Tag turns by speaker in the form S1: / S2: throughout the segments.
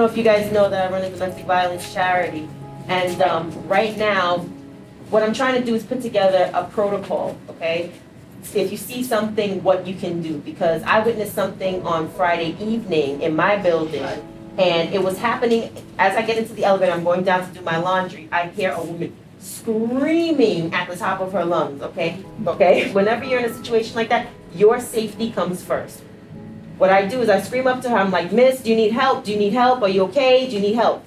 S1: know if you guys know that I run a domestic violence charity. And right now, what I'm trying to do is put together a protocol, okay? If you see something, what you can do. Because I witnessed something on Friday evening in my building, and it was happening as I get into the elevator. I'm going down to do my laundry. I hear a woman screaming at the top of her lungs, okay? Okay? Whenever you're in a situation like that, your safety comes first. What I do is I scream up to her. I'm like, "Miss, do you need help? Do you need help? Are you okay? Do you need help?"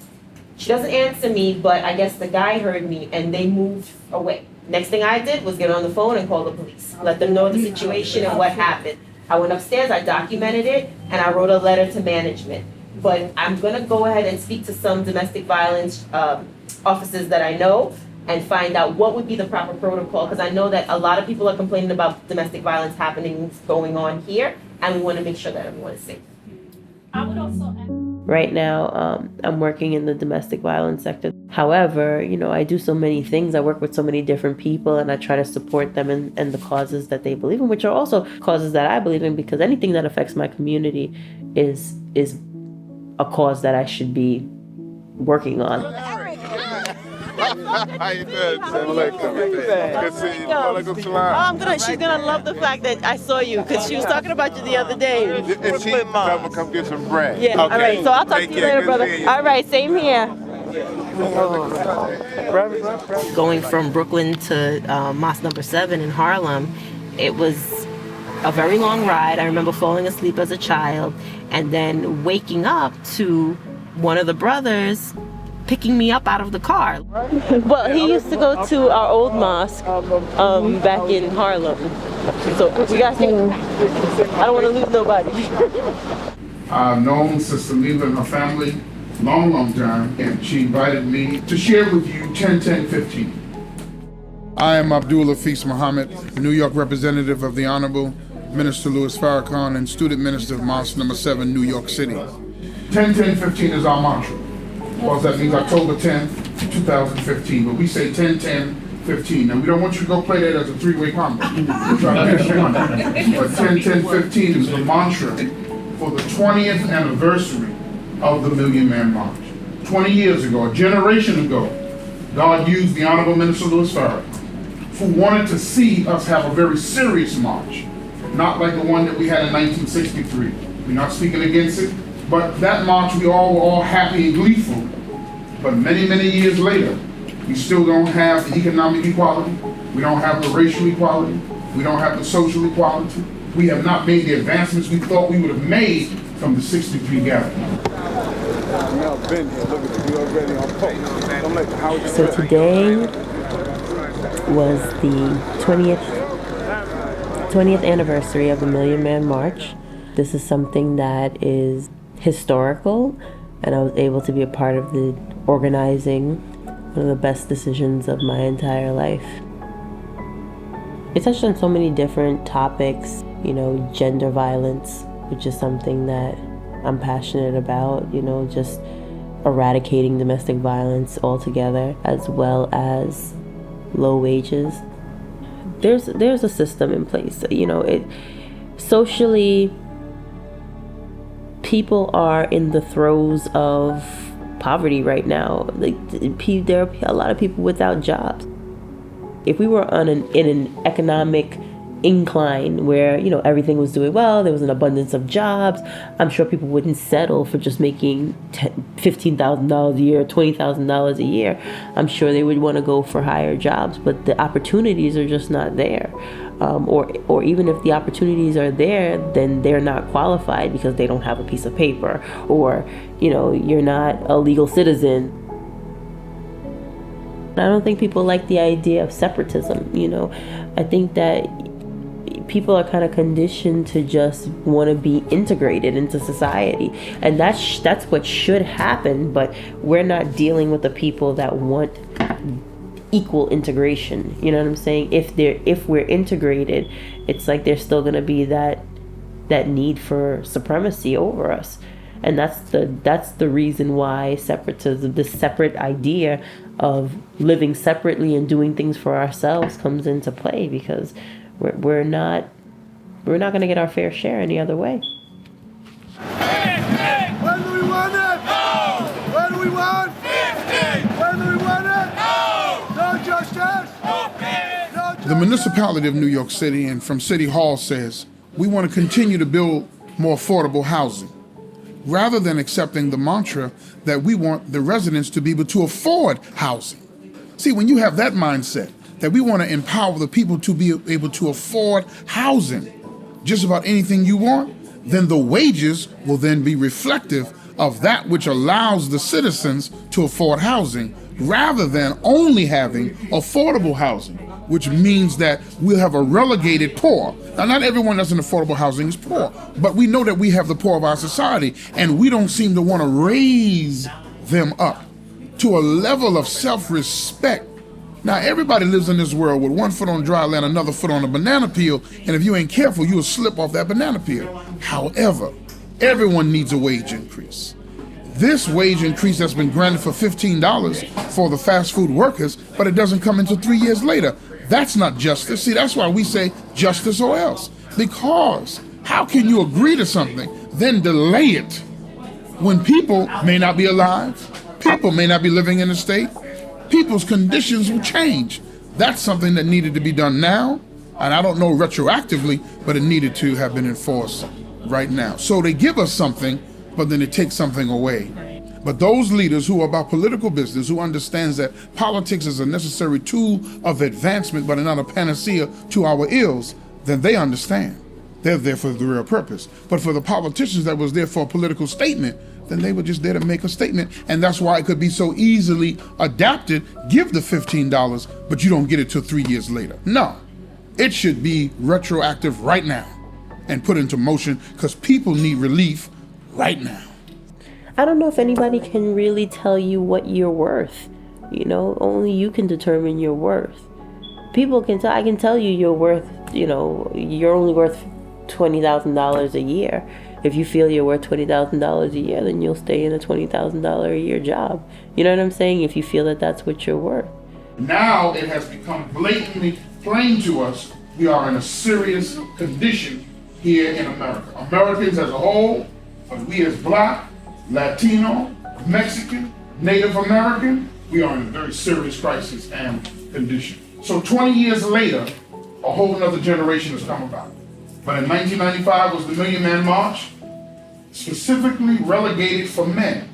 S1: She doesn't answer me, but I guess the guy heard me and they moved away. Next thing I did was get on the phone and call the police. Let them know the situation and what happened. I went upstairs, I documented it, and I wrote a letter to management. But I'm gonna go ahead and speak to some domestic violence officers that I know and find out what would be the proper protocol, because I know that a lot of people are complaining about domestic violence going on here, and we want to make sure that everyone is safe. I would also add, right now, I'm working in the domestic violence sector. However, I do so many things. I work with so many different people, and I try to support them in the causes that they believe in, which are also causes that I believe in, because anything that affects my community is a cause that I should be working on.
S2: How you doing? Good seeing you. Walaikum salam.
S1: I'm gonna. She's gonna love the fact that I saw you, because she was talking about you the other day.
S2: And she come get some bread.
S1: Yeah.
S2: Okay.
S1: All right. So I'll talk to you later, brother. All right. Same here. Going from Brooklyn to Mosque Number 7 in Harlem, it was a very long ride. I remember falling asleep as a child and then waking up to one of the brothers picking me up out of the car. Well, he used to go to our old mosque back in Harlem. So we got to, I don't want to lose nobody.
S3: I've known Sister Lila and her family long time, and she invited me to share with you 10-10-15. I am Abdul Hafeez Muhammad, New York representative of the Honorable Minister Louis Farrakhan and student minister of Mosque Number 7, New York City. 10-10-15 is our mantra. Well, that means October 10th, 2015, but we say 10-10-15. Now, we don't want you to go play that as a three-way combo. We're trying to get you on. But 10-10-15 is the mantra for the 20th anniversary of the Million Man March. 20 years ago, a generation ago, God used the Honorable Minister Louis Farrakhan, who wanted to see us have a very serious march, not like the one that we had in 1963. We're not speaking against it. But that march, we all were all happy and gleeful. But many, many years later, we still don't have the economic equality. We don't have the racial equality. We don't have the social equality. We have not made the advancements we thought we would have made from the 63 gathering.
S1: So today was the 20th anniversary of the Million Man March. This is something that is historical, and I was able to be a part of the organizing, one of the best decisions of my entire life. It touched on so many different topics, gender violence, which is something that I'm passionate about, just eradicating domestic violence altogether, as well as low wages. There's a system in place, socially, people are in the throes of poverty right now. There are a lot of people without jobs. If we were in an economic incline where everything was doing well, there was an abundance of jobs, I'm sure people wouldn't settle for just making $15,000 a year, $20,000 a year. I'm sure they would want to go for higher jobs, but the opportunities are just not there. Or even if the opportunities are there, then they're not qualified because they don't have a piece of paper, or you're not a legal citizen. I don't think people like the idea of separatism. I think that people are kind of conditioned to just want to be integrated into society, and that's what should happen. But we're not dealing with the people that want equal integration. You know what I'm saying? If we're integrated, it's like there's still going to be that need for supremacy over us, and that's the reason why separatism, this separate idea of living separately and doing things for ourselves, comes into play, because we're not going to get our fair share any other way.
S2: When do we want it?
S3: The municipality of New York City and from City Hall says, we want to continue to build more affordable housing, rather than accepting the mantra that we want the residents to be able to afford housing. See, when you have that mindset, that we want to empower the people to be able to afford housing, just about anything you want, then the wages will then be reflective of that which allows the citizens to afford housing, rather than only having affordable housing, which means that we'll have a relegated poor. Now, not everyone that's in affordable housing is poor, but we know that we have the poor of our society, and we don't seem to want to raise them up to a level of self-respect. Now, everybody lives in this world with one foot on dry land, another foot on a banana peel, and if you ain't careful, you'll slip off that banana peel. However, everyone needs a wage increase. This wage increase that's been granted for $15 for the fast food workers, but it doesn't come until 3 years later. That's not justice. See, that's why we say justice or else. Because how can you agree to something, then delay it when people may not be alive, people may not be living in the state, people's conditions will change. That's something that needed to be done now, and I don't know retroactively, but it needed to have been enforced right now. So they give us something, but then they take something away. But those leaders who are about political business, who understands that politics is a necessary tool of advancement, but not a panacea to our ills, then they understand. They're there for the real purpose. But for the politicians that was there for a political statement, then they were just there to make a statement. And that's why it could be so easily adapted. Give the $15, but you don't get it till 3 years later. No, it should be retroactive right now and put into motion, because people need relief right now.
S4: I don't know if anybody can really tell you what you're worth. You know, only you can determine your worth. People can tell, I can tell you you're worth, you know, you're only worth $20,000 a year. If you feel you're worth $20,000 a year, then you'll stay in a $20,000 a year job. You know what I'm saying? If you feel that that's what you're worth.
S3: Now it has become blatantly plain to us we are in a serious condition here in America. Americans as a whole, but we as Black, Latino, Mexican, Native American, we are in a very serious crisis and condition. So 20 years later, a whole other generation has come about. But in 1995 was the Million Man March, specifically relegated for men,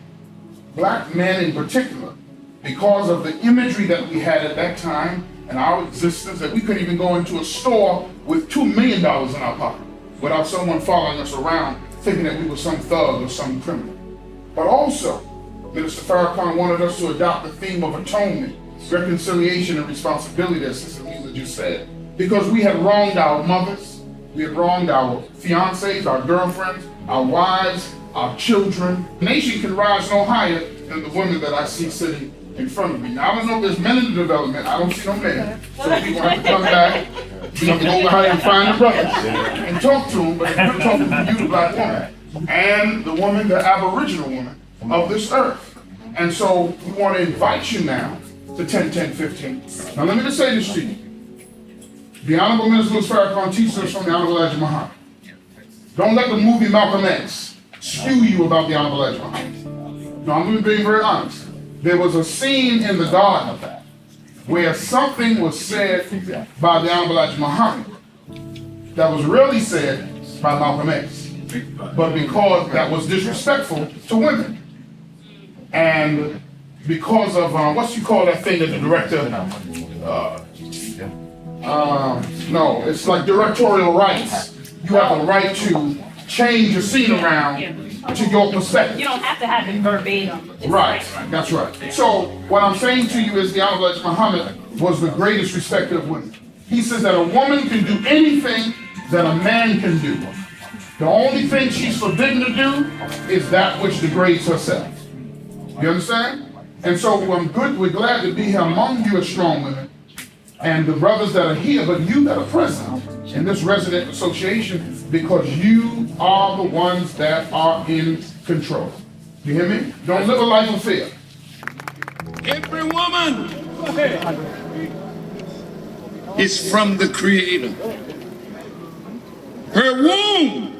S3: Black men in particular, because of the imagery that we had at that time and our existence, that we couldn't even go into a store with $2 million in our pocket without someone following us around thinking that we were some thug or some criminal. But also, Minister Farrakhan wanted us to adopt the theme of atonement, reconciliation, and responsibility, as Sister Lila just said, because we had wronged our mothers, we had wronged our fiancés, our girlfriends, our wives, our children. The nation can rise no higher than the women that I see sitting in front of me. Now, I don't know if there's men in the development. I don't see no men. So people have to come back. We're going to go over here and find the brothers and talk to them, but we're talking to you, the Black woman, and the woman, the Aboriginal woman of this earth. And so we want to invite you now to 10-10-15. Now, let me just say this to you. The Honorable Minister Farrakhan teaches us from the Honorable Elijah Muhammad. Don't let the movie Malcolm X skew you about the Honorable Elijah Muhammad. No, I'm being very honest. There was a scene in the garden where something was said by the Honorable Elijah Muhammad that was really said by Malcolm X, but because that was disrespectful to women. And because of, what you call that thing that the director, no, it's like directorial rights. You have a right to change your scene around to your perspective.
S5: You don't have to have it verbatim.
S3: Right, that's right. So what I'm saying to you is the Honorable Elijah Muhammad was the greatest respecter of women. He says that a woman can do anything that a man can do. The only thing she's forbidden to do is that which degrades herself. You understand? And so we're glad to be here among you as strong women and the brothers that are here, but you that are present in this resident association, because you are the ones that are in control. You hear me? Don't live a life of fear.
S6: Every woman is from the Creator. Her womb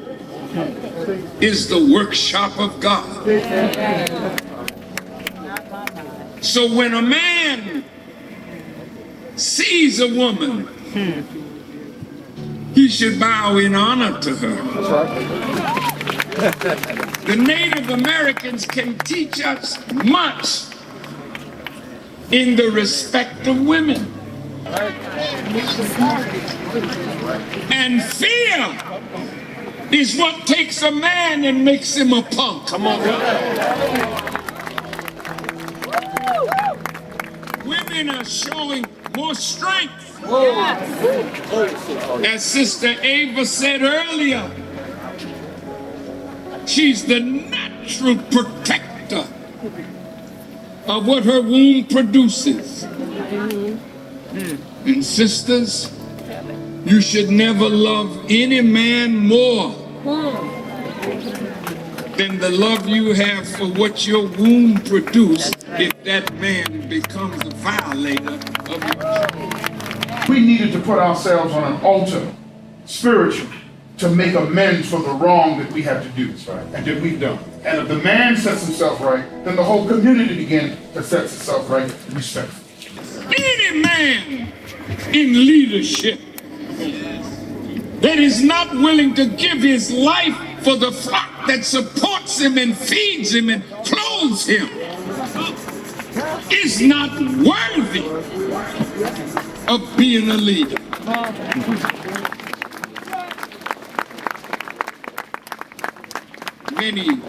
S6: is the workshop of God. So when a man sees a woman he should bow in honor to her. The Native Americans can teach us much in the respect of women. And fear is what takes a man and makes him a punk. Come on. Women are showing more strength. As Sister Ava said earlier, she's the natural protector of what her womb produces. And sisters, you should never love any man more than the love you have for what your womb produced if that man becomes a violator of your child.
S3: We needed to put ourselves on an altar, spiritual, to make amends for the wrong that we had to do, right? And that we've done. And if the man sets himself right, then the whole community begins to set itself right, respectful.
S6: Any man in leadership that is not willing to give his life for the flock that supports him and feeds him and clothes him is not worthy of being a leader. Many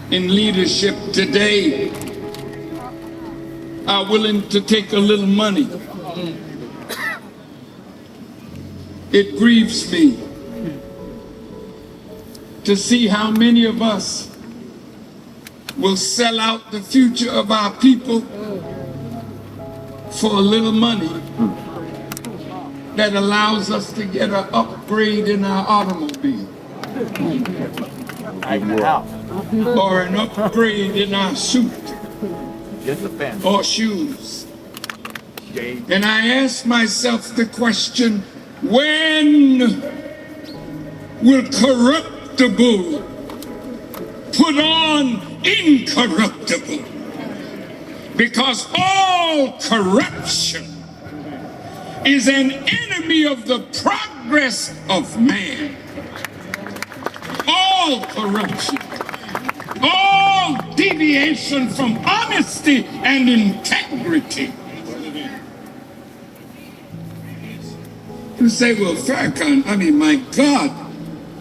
S6: in leadership today are willing to take a little money. It grieves me to see how many of us will sell out the future of our people for a little money that allows us to get an upgrade in our automobile. Or an upgrade in our suit or shoes. And I ask myself the question, when will corruptible put on incorruptible? Because all corruption is an enemy of the progress of man. All corruption, all deviation from honesty and integrity. You say, well, Farrakhan, my God,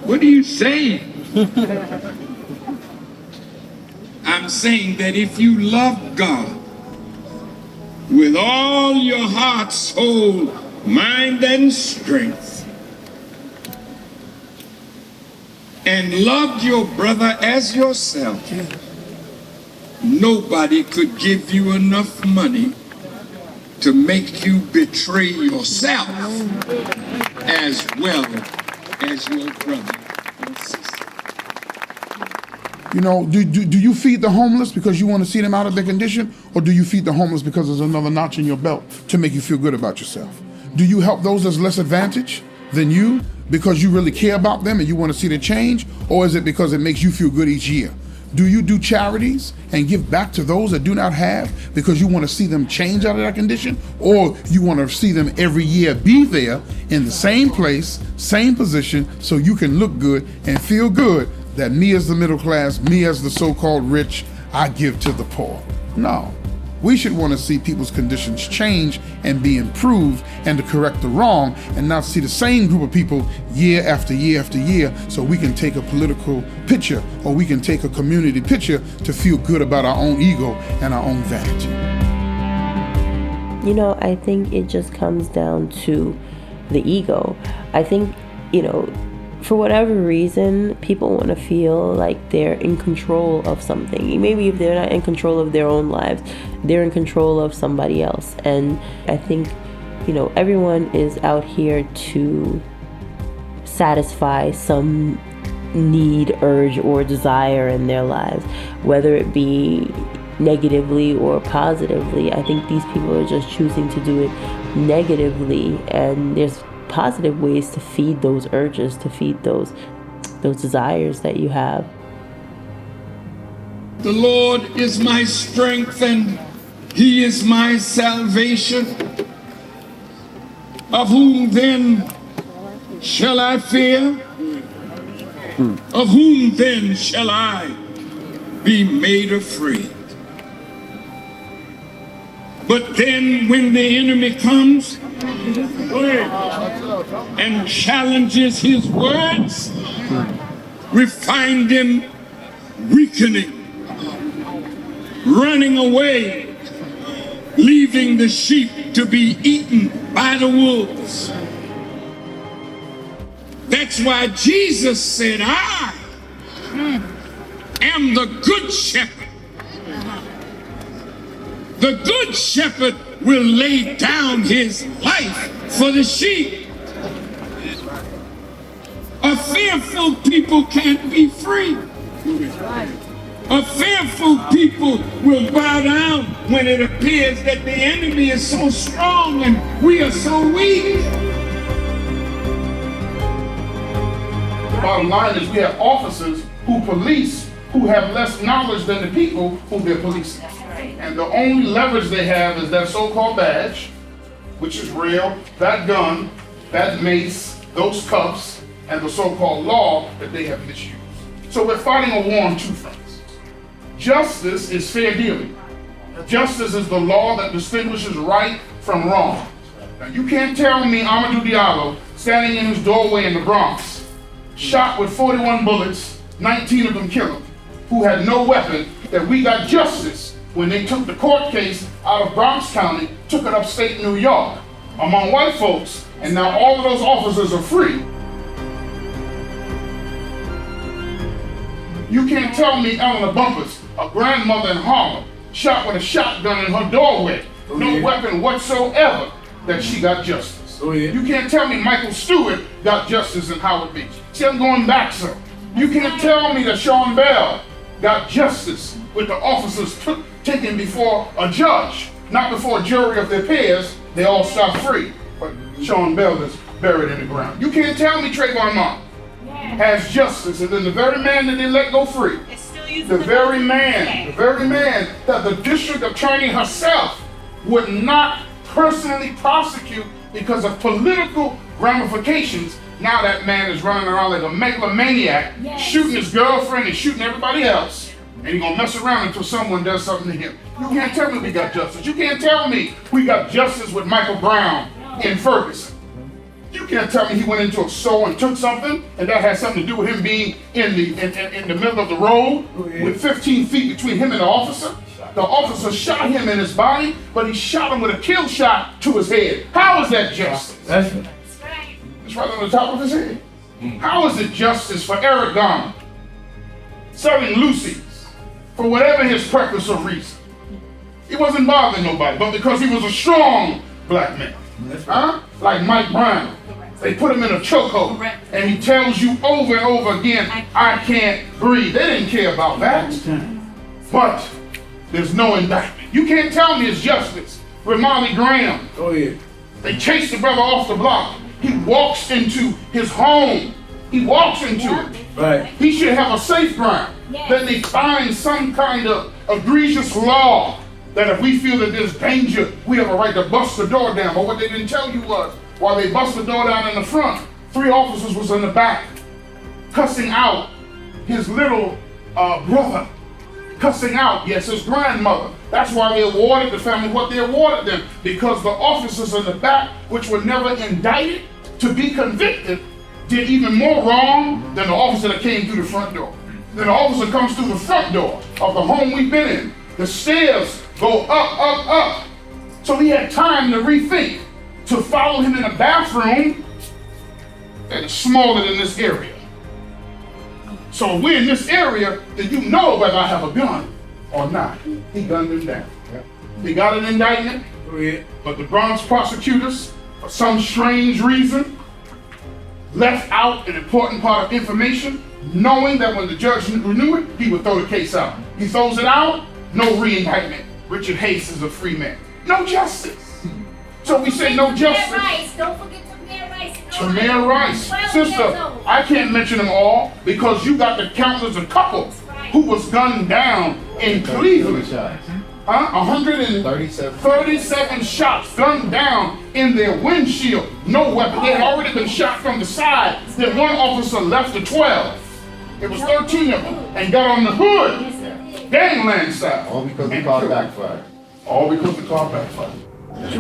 S6: what are you saying? I'm saying that if you love God with all your heart, soul, mind, and strength, and loved your brother as yourself, nobody could give you enough money to make you betray yourself as well as your brother or sister.
S3: You know, do you feed the homeless because you want to see them out of their condition? Or do you feed the homeless because there's another notch in your belt to make you feel good about yourself? Do you help those that's less advantaged than you because you really care about them and you want to see the change? Or is it because it makes you feel good each year? Do you do charities and give back to those that do not have because you want to see them change out of that condition? Or you want to see them every year be there in the same place, same position, so you can look good and feel good that me as the middle class, me as the so-called rich, I give to the poor? No. We should want to see people's conditions change and be improved and to correct the wrong and not see the same group of people year after year after year so we can take a political picture or we can take a community picture to feel good about our own ego and our own vanity.
S4: You know, I think it just comes down to the ego. I think, for whatever reason, people want to feel like they're in control of something. Maybe if they're not in control of their own lives, they're in control of somebody else. And I think, everyone is out here to satisfy some need, urge, or desire in their lives, whether it be negatively or positively. I think these people are just choosing to do it negatively, and there's positive ways to feed those urges, to feed those desires that you have.
S6: The Lord is my strength and He is my salvation. Of whom then shall I fear? Of whom then shall I be made afraid? But then when the enemy comes and challenges his words, we find him weakening, running away, leaving the sheep to be eaten by the wolves. That's why Jesus said, I am the good shepherd. The good shepherd will lay down his life for the sheep. A fearful people can't be free. A fearful people will bow down when it appears that the enemy is so strong and we are so weak.
S3: The bottom line is we have officers who police who have less knowledge than the people who they're policing. And the only leverage they have is that so-called badge, which is real, that gun, that mace, those cuffs, and the so-called law that they have misused. So we're fighting a war on two fronts. Justice is fair dealing. Justice is the law that distinguishes right from wrong. Now you can't tell me Amadou Diallo, standing in his doorway in the Bronx, shot with 41 bullets, 19 of them killed him, who had no weapon, that we got justice when they took the court case out of Bronx County, took it upstate New York among white folks, and now all of those officers are free. You can't tell me Eleanor Bumpers, a grandmother in Harlem, shot with a shotgun in her doorway, no weapon whatsoever, that she got justice. You can't tell me Michael Stewart got justice in Howard Beach. See, I'm going back, sir. You can't tell me that Sean Bell got justice with the officers taken before a judge, not before a jury of their peers. They all shot free, but Sean Bell is buried in the ground. You can't tell me Trayvon Martin has justice, and then the very man that they let go free, the very man that the district attorney herself would not personally prosecute because of political ramifications. Now that man is running around like a megalomaniac, shooting his girlfriend and shooting everybody else, and he's gonna mess around until someone does something to him. You can't tell me we got justice. You can't tell me we got justice with Michael Brown in Ferguson. You can't tell me he went into a store and took something, and that had something to do with him being in the middle of the road with 15 feet between him and the officer. The officer shot him in his body, but he shot him with a kill shot to his head. How is that justice? It's right on the top of his head. How is it justice for Eric Garner selling Lucy's for whatever his purpose or reason? He wasn't bothering nobody, but because he was a strong black man. Like Mike Brown. They put him in a chokehold, and he tells you over and over again, I can't breathe. They didn't care about that. But there's no indictment. You can't tell me it's justice with Molly Graham. They chased the brother off the block. He walks into his home. He walks into it. Right. He should have a safe ground. Then they find some kind of egregious law that if we feel that there's danger, we have a right to bust the door down. But what they didn't tell you was, while they bust the door down in the front, 3 officers was in the back, cussing out his little brother, cussing out, yes, his grandmother. That's why they awarded the family what they awarded them, because the officers in the back, which were never indicted to be convicted, did even more wrong than the officer that came through the front door. Then the officer comes through the front door of the home we've been in. The stairs go up, up, up. So he had time to rethink, to follow him in a bathroom that is smaller than this area. So we're in this area, then you know whether I have a gun or not. He gunned him down. He got an indictment, but the Bronx prosecutors, for some strange reason, left out an important part of information, knowing that when the judge knew it, he would throw the case out. He throws it out, no re-indictment. Richard Hayes is a free man. No justice. So we say no justice.
S7: Rice. Don't forget Tamir Rice.
S3: Tamir Rice. Sister, I can't mention them all because you got to count as a couple who was gunned down in Cleveland. 137 shots gunned down in their windshield. No weapon. They had already been shot from the side. Then one officer left the 12. It was 13 of them and got on the hood, gangland style.
S2: All because the car backfired.
S3: All because the car backfired.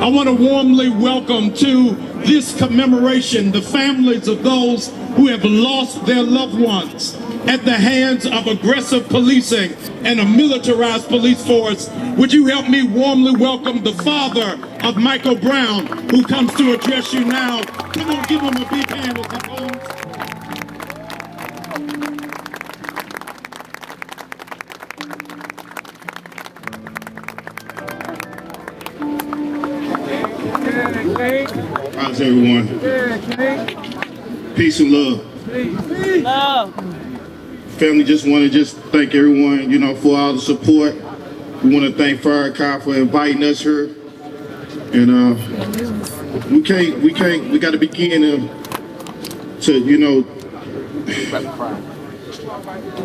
S6: I want to warmly welcome to this commemoration the families of those who have lost their loved ones at the hands of aggressive policing and a militarized police force. Would you help me warmly welcome the father of Michael Brown, who comes to address you now. Come on, give him a big hand as he comes. How's everyone? Peace and love. Family, just want to thank everyone, for all the support. We want to thank Farrakhan for inviting us here. And we got to begin to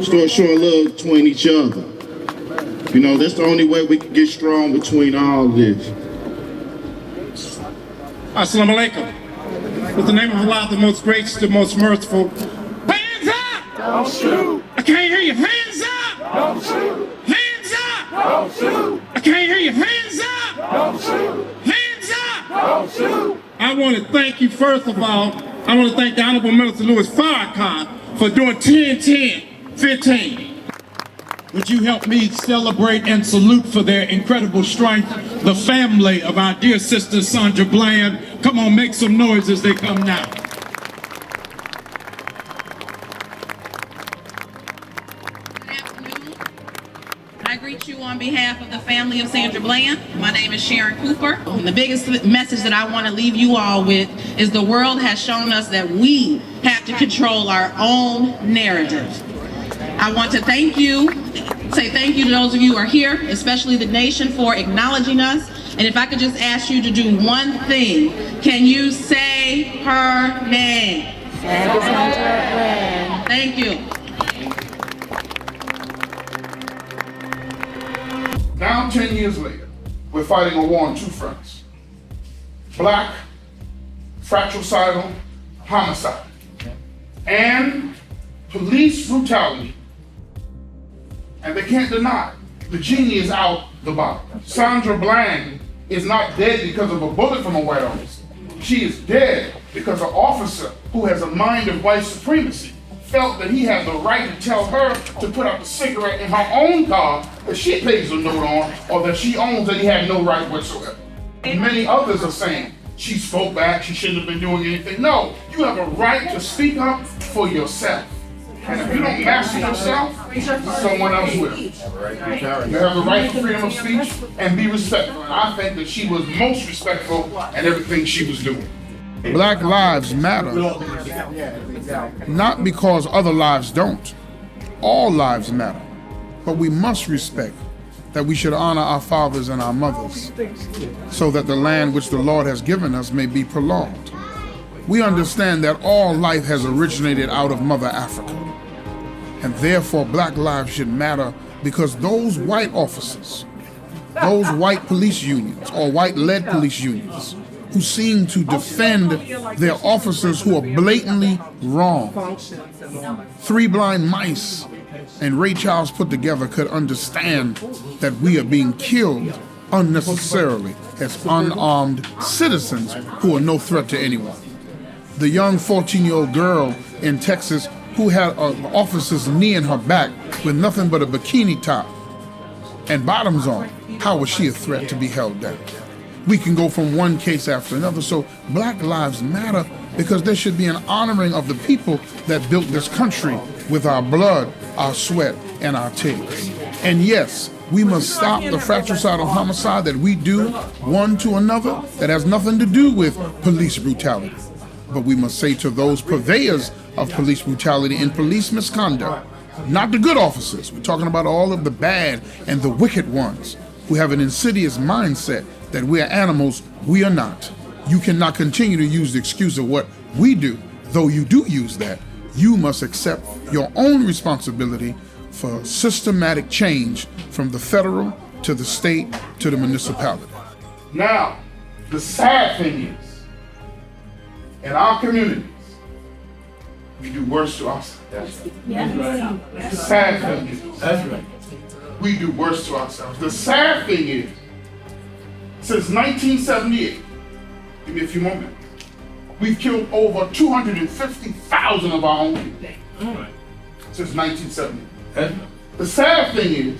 S6: start showing love between each other. That's the only way we can get strong between all of this. Assalamu alaikum. With the name of Allah, the most gracious, the most merciful. Hands up! Don't shoot! I can't hear you. Hands up! Don't shoot! Hands up! Don't shoot! I can't hear you. Hands up! Don't shoot! Hands up! Don't shoot! I want to thank you, first of all. I want to thank the Honorable Minister Louis Farrakhan for doing 10-10-15. Would you help me celebrate and salute for their incredible strength the family of our dear sister Sandra Bland? Come on, make some noise as they come now.
S8: Good afternoon. I greet you on behalf of the family of Sandra Bland. My name is Sharon Cooper. And the biggest message that I want to leave you all with is the world has shown us that we have to control our own narrative. I want to say thank you to those of you who are here, especially the nation, for acknowledging us. And if I could just ask you to do one thing, can you say her name? Thank you.
S3: Now, 10 years later, we're fighting a war on two fronts. Black, fratricidal homicide, and police brutality. And they can't deny it. The genie is out the bottle. Sandra Bland is not dead because of a bullet from a white officer. She is dead because an officer who has a mind of white supremacy felt that he had the right to tell her to put out the cigarette in her own car that she pays a note on, or that she owns, that he had no right whatsoever. And many others are saying, she spoke back, she shouldn't have been doing anything. No, you have a right to speak up for yourself. And if you don't master yourself, someone else will. You have the right to freedom of speech and be respectful. And I think that she was most respectful in everything she was doing. Black lives matter, not because other lives don't. All lives matter, but we must respect that we should honor our fathers and our mothers so that the land which the Lord has given us may be prolonged. We understand that all life has originated out of Mother Africa, and therefore black lives should matter because those white officers, those white police unions or white-led police unions who seem to defend their officers who are blatantly wrong. Three Blind Mice and Ray Charles put together could understand that we are being killed unnecessarily as unarmed citizens who are no threat to anyone. The young 14-year-old girl in Texas who had an officer's knee in her back with nothing but a bikini top and bottoms on, how was she a threat to be held down? We can go from one case after another. So black lives matter because there should be an honoring of the people that built this country with our blood, our sweat, and our tears. And yes, we must stop the fratricidal homicide that we do one to another that has nothing to do with police brutality. But we must say to those purveyors of police brutality and police misconduct, not the good officers, we're talking about all of the bad and the wicked ones who have an insidious mindset that we are animals, we are not. You cannot continue to use the excuse of what we do. Though you do use that, you must accept your own responsibility for systematic change from the federal to the state, to the municipality. Now, the sad thing is, in our communities, we do worse to ourselves. The sad thing is, we do worse to ourselves. The sad thing is, since 1978, give me a few more minutes, we've killed over 250,000 of our own people. Since 1978. The sad thing is,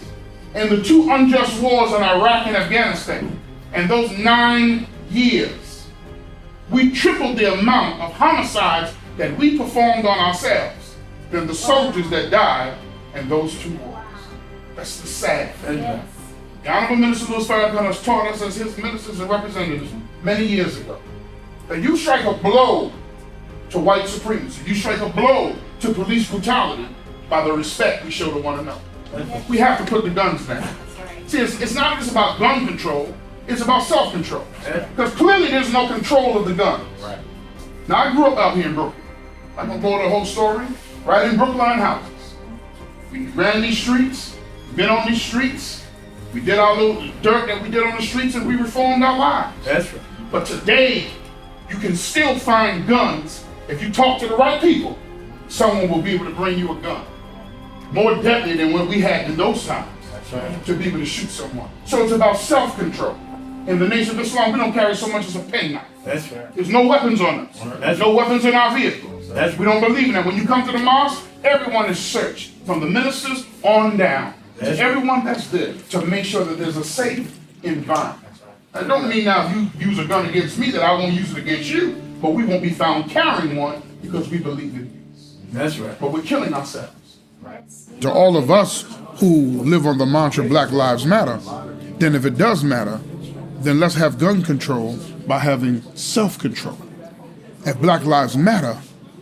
S3: in the two unjust wars in Iraq and Afghanistan, and those 9 years, we tripled the amount of homicides that we performed on ourselves than the soldiers that died in those 2 wars. That's the sad thing. The Honorable Minister Louis Farrakhan has taught us as his ministers and representatives many years ago that you strike a blow to white supremacy, you strike a blow to police brutality by the respect we show to one another. We have to put the guns down. See, it's not just about gun control, it's about self-control. Because clearly there's no control of the guns. Now, I grew up out here in Brooklyn. I'm gonna go to the whole story. Right in Brookline houses. We ran these streets, been on these streets, we did our little dirt that we did on the streets, and we reformed our lives. That's right. But today, you can still find guns. If you talk to the right people, someone will be able to bring you a gun. More deadly than what we had in those times. That's right. To be able to shoot someone. So it's about self-control. In the Nation of Islam, we don't carry so much as a penknife. That's right. There's no weapons on us. There's no weapons in our vehicles. We don't believe in that. When you come to the mosque, everyone is searched, from the ministers on down, to everyone that's there, to make sure that there's a safe environment. That don't mean now if you use a gun against me that I won't use it against you, but we won't be found carrying one because we believe in peace. That's right. But we're killing ourselves. To all of us who live on the mantra Black Lives Matter, then if it does matter, then let's have gun control by having self-control. If Black Lives Matter,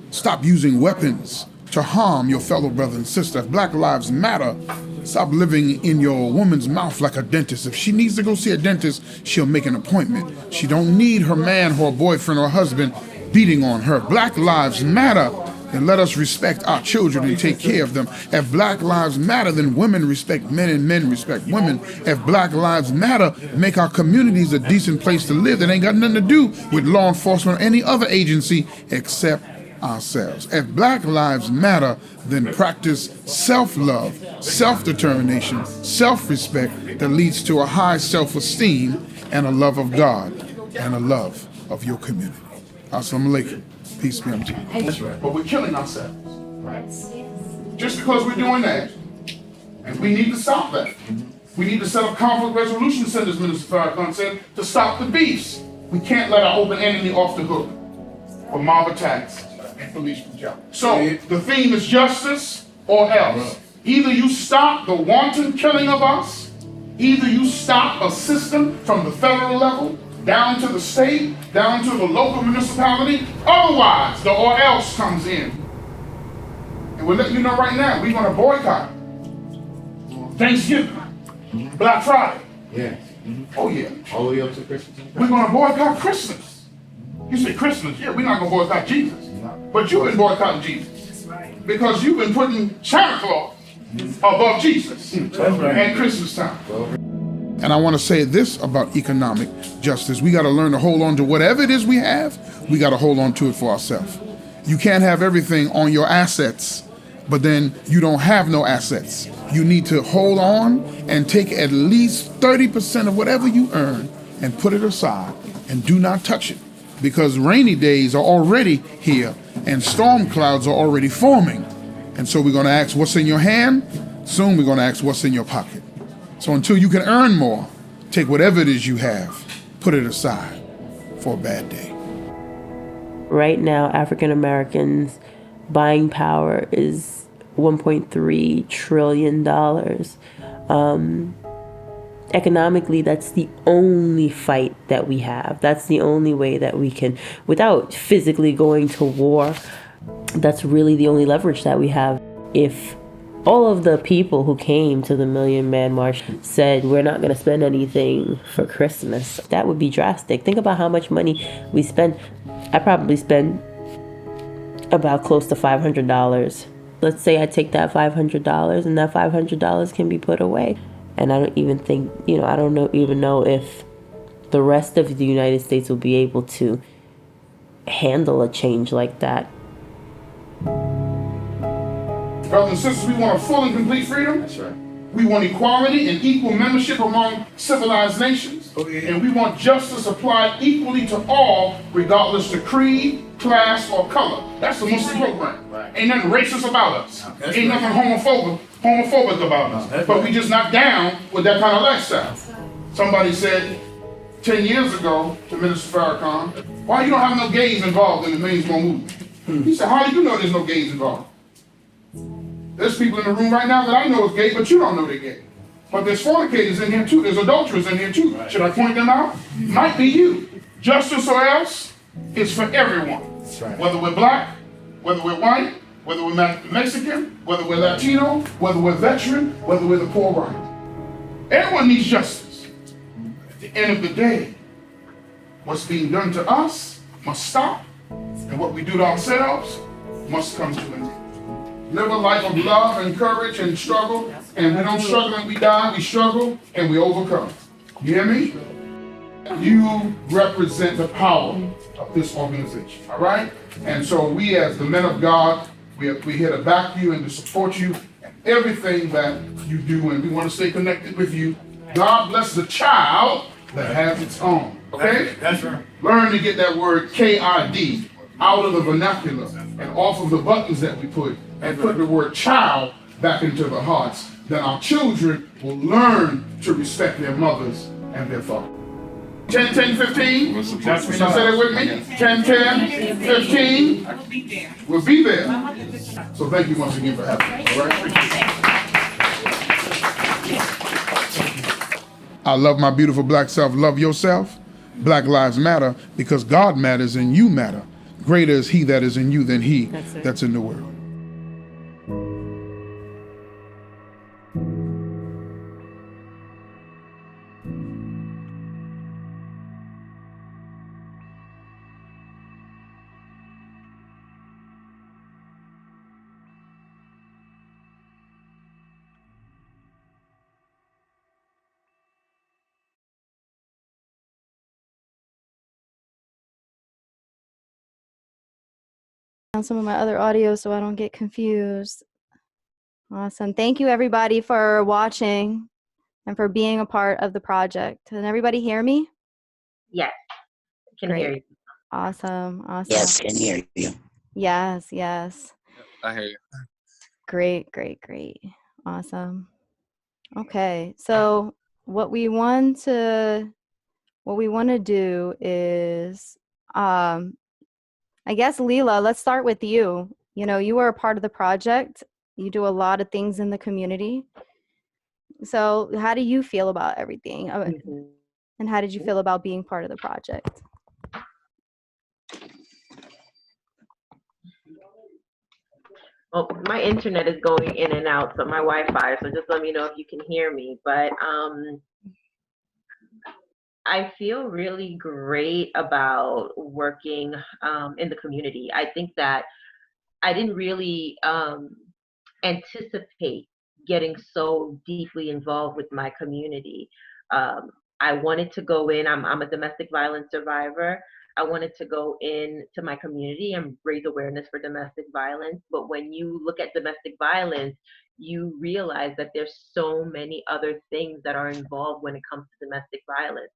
S3: stop using weapons to harm your fellow brother and sister. If Black Lives Matter, stop living in your woman's mouth like a dentist. If she needs to go see a dentist, she'll make an appointment. She don't need her man or boyfriend or husband beating on her. Black Lives Matter, then let us respect our children and take care of them. If Black Lives Matter, then women respect men and men respect women. If Black Lives Matter, make our communities a decent place to live that ain't got nothing to do with law enforcement or any other agency except ourselves. If Black Lives Matter, then practice self-love, self-determination, self-respect that leads to a high self-esteem and a love of God and a love of your community. Assalamu alaikum. Peace be unto you. That's right. But we're killing ourselves. Right. Just because we're doing that, and we need to stop that. We need to set up conflict resolution centers, Minister Farrakhan said, to stop the beefs. We can't let our open enemy off the hook for mob attacks and police brutality. So the theme is justice or else. Either you stop the wanton killing of us, either you stop a system from the federal level down to the state, down to the local municipality. Otherwise, the or else comes in. And we're letting you know right now, we're going to boycott Thanksgiving, Black Friday. Yeah. Oh, yeah. All the way up to Christmas. We're going to boycott Christmas. You say Christmas, yeah, we're not going to boycott Jesus. But you've been boycotting Jesus. Because you've been putting Santa Claus above Jesus at Christmas time. And I want to say this about economic justice. We got to learn to hold on to whatever it is we have. We got to hold on to it for ourselves. You can't have everything on your assets, but then you don't have no assets. You need to hold on and take at least 30% of whatever you earn and put it aside and do not touch it. Because rainy days are already here and storm clouds are already forming. And so we're going to ask what's in your hand. Soon we're going to ask what's in your pocket. So until you can earn more, take whatever it is you have, put it aside for a bad day.
S4: Right now, African Americans' buying power is $1.3 trillion. Economically, that's the only fight that we have. That's the only way that we can, without physically going to war, that's really the only leverage that we have. If all of the people who came to the Million Man March said, we're not going to spend anything for Christmas, that would be drastic. Think about how much money we spend. I probably spend about close to $500. Let's say I take that $500 and that $500 can be put away. And I don't even think, I don't even know if the rest of the United States will be able to handle a change like that.
S3: Brothers and sisters, we want a full and complete freedom. That's right. We want equality and equal membership among civilized nations. And we want justice applied equally to all, regardless of creed, class, or color. That's the Muslim program. Right. Ain't nothing racist about us. Ain't nothing homophobic about us. But we just not down with that kind of lifestyle. Somebody said 10 years ago to Minister Farrakhan, why you don't have no gays involved in the mainstream movement? He said, how do you know there's no gays involved? There's people in the room right now that I know is gay, but you don't know they're gay. But there's fornicators in here too. There's adulterers in here too. Right. Should I point them out? Might be you. Justice or else is for everyone. Right. Whether we're black, whether we're white, whether we're Mexican, whether we're Latino, whether we're veteran, whether we're the poor white. Everyone needs justice. At the end of the day, what's being done to us must stop, and what we do to ourselves must come to an end. Live a life of love and courage and struggle, and we don't struggle and we die, we struggle and we overcome. You hear me? You represent the power of this organization, all right? And so we as the men of God, we're here to back you and to support you in everything that you do, and we want to stay connected with you. God bless the child that has its own, okay? That's right. Learn to get that word K-I-D out of the vernacular and off of the buttons that we put, and put the word child back into the hearts. Then our children will learn to respect their mothers and their fathers. 10, 10, 15. Y'all say that with me? 10, 10, 15. We'll be there. So thank you once again for having me. All right? I love my beautiful black self. Love yourself. Black lives matter because God matters and you matter. Greater is he that is in you than he that's in the world.
S9: On some of my other audio so I don't get confused. Awesome. Thank you everybody for watching and for being a part of the project. Can everybody hear me?
S1: Yes, I can hear you.
S9: Awesome. Awesome.
S10: Yes, can hear you.
S9: Yes, yes.
S2: I hear you.
S9: Great, great, great. Awesome. Okay. So what we want to do is I guess, Lila, let's start with you. You know, you are a part of the project. You do a lot of things in the community. So how do you feel about everything? And how did you feel about being part of the project?
S1: Well, my internet is going in and out, so my Wi-Fi, so just let me know if you can hear me. But I feel really great about working in the community. I think that I didn't really anticipate getting so deeply involved with my community. I wanted to go in, I'm a domestic violence survivor. I wanted to go into my community and raise awareness for domestic violence. But when you look at domestic violence, you realize that there's so many other things that are involved when it comes to domestic violence.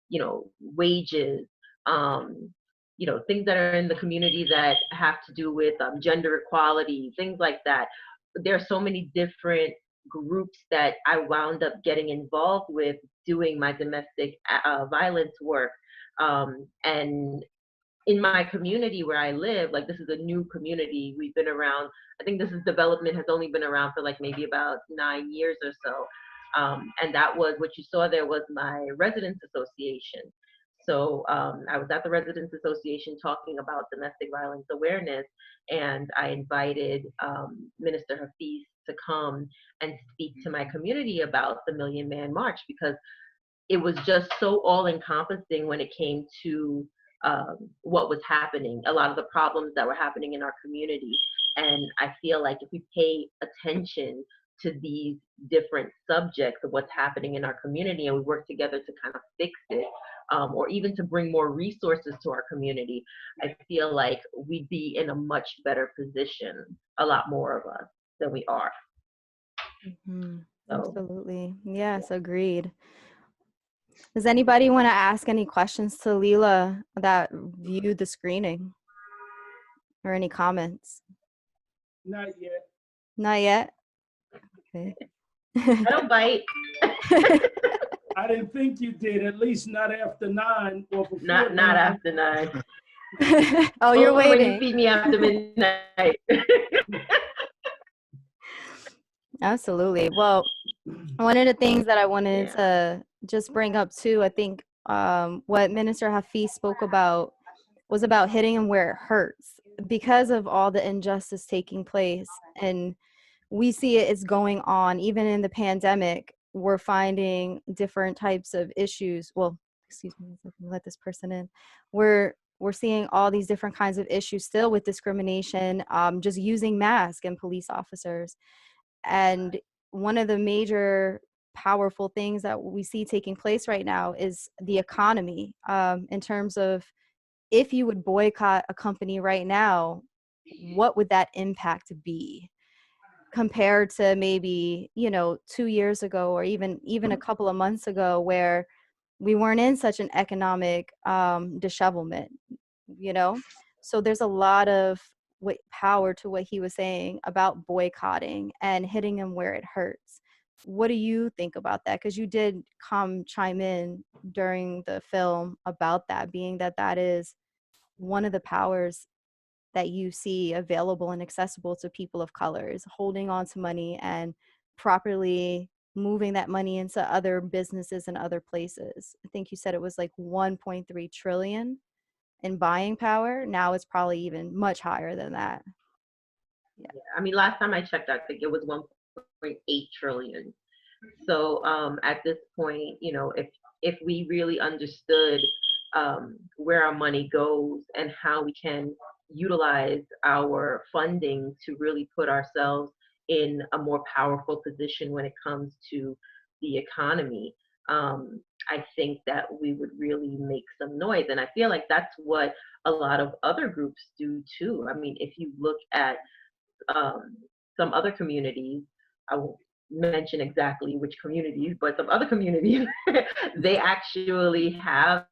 S1: You know, wages, you know, things that are in the community that have to do with gender equality, things like that. There are so many different groups that I wound up getting involved with doing my domestic violence work. And in my community where I live, like this is a new community. We've been around, I think development has only been around for like maybe about 9 years or so. And that was what you saw there was my residents association. So I was at the Residents Association talking about domestic violence awareness, and I invited Minister Hafeez to come and speak to my community about the Million Man March, because it was just so all-encompassing when it came to what was happening, a lot of the problems that were happening in our community. And I feel like if we pay attention to these different subjects of what's happening in our community, and we work together to kind of fix it, or even to bring more resources to our community, I feel like we'd be in a much better position, a lot more of us than we are. So,
S9: Absolutely. Yes, agreed. Does anybody want to ask any questions to Lila that viewed the screening, or any comments?
S6: Not yet.
S9: Not yet? Okay.
S1: I don't bite.
S6: I didn't think you did, at least not after 9 or before
S1: Not
S6: 9.
S1: after 9.
S9: Oh, you're
S1: Only when you
S9: waiting.
S1: feed me after midnight.
S9: Absolutely. Well, one of the things that I wanted to just bring up too, I think what Minister Hafeez spoke about was about hitting him where it hurts, because of all the injustice taking place. And we see it is going on even in the pandemic. We're finding different types of issues. Well, excuse me, let this person in. We're seeing all these different kinds of issues still with discrimination, just using masks and police officers. And one of the major powerful things that we see taking place right now is the economy, in terms of, if you would boycott a company right now, what would that impact be compared to maybe, 2 years ago, or even a couple of months ago, where we weren't in such an economic dishevelment, So there's a lot of power to what he was saying about boycotting and hitting them where it hurts. What do you think about that? Because you did chime in during the film about that, being that is one of the powers that you see available and accessible to people of color, is holding on to money and properly moving that money into other businesses and other places. I think you said it was like 1.3 trillion in buying power. Now it's probably even much higher than that.
S1: Yeah. I mean, last time I checked, I think it was 1.8 trillion. So at this point, if we really understood where our money goes and how we can utilize our funding to really put ourselves in a more powerful position when it comes to the economy, I think that we would really make some noise. And I feel like that's what a lot of other groups do too. I mean, if you look at some other communities, I won't mention exactly which communities, but some other communities, they actually have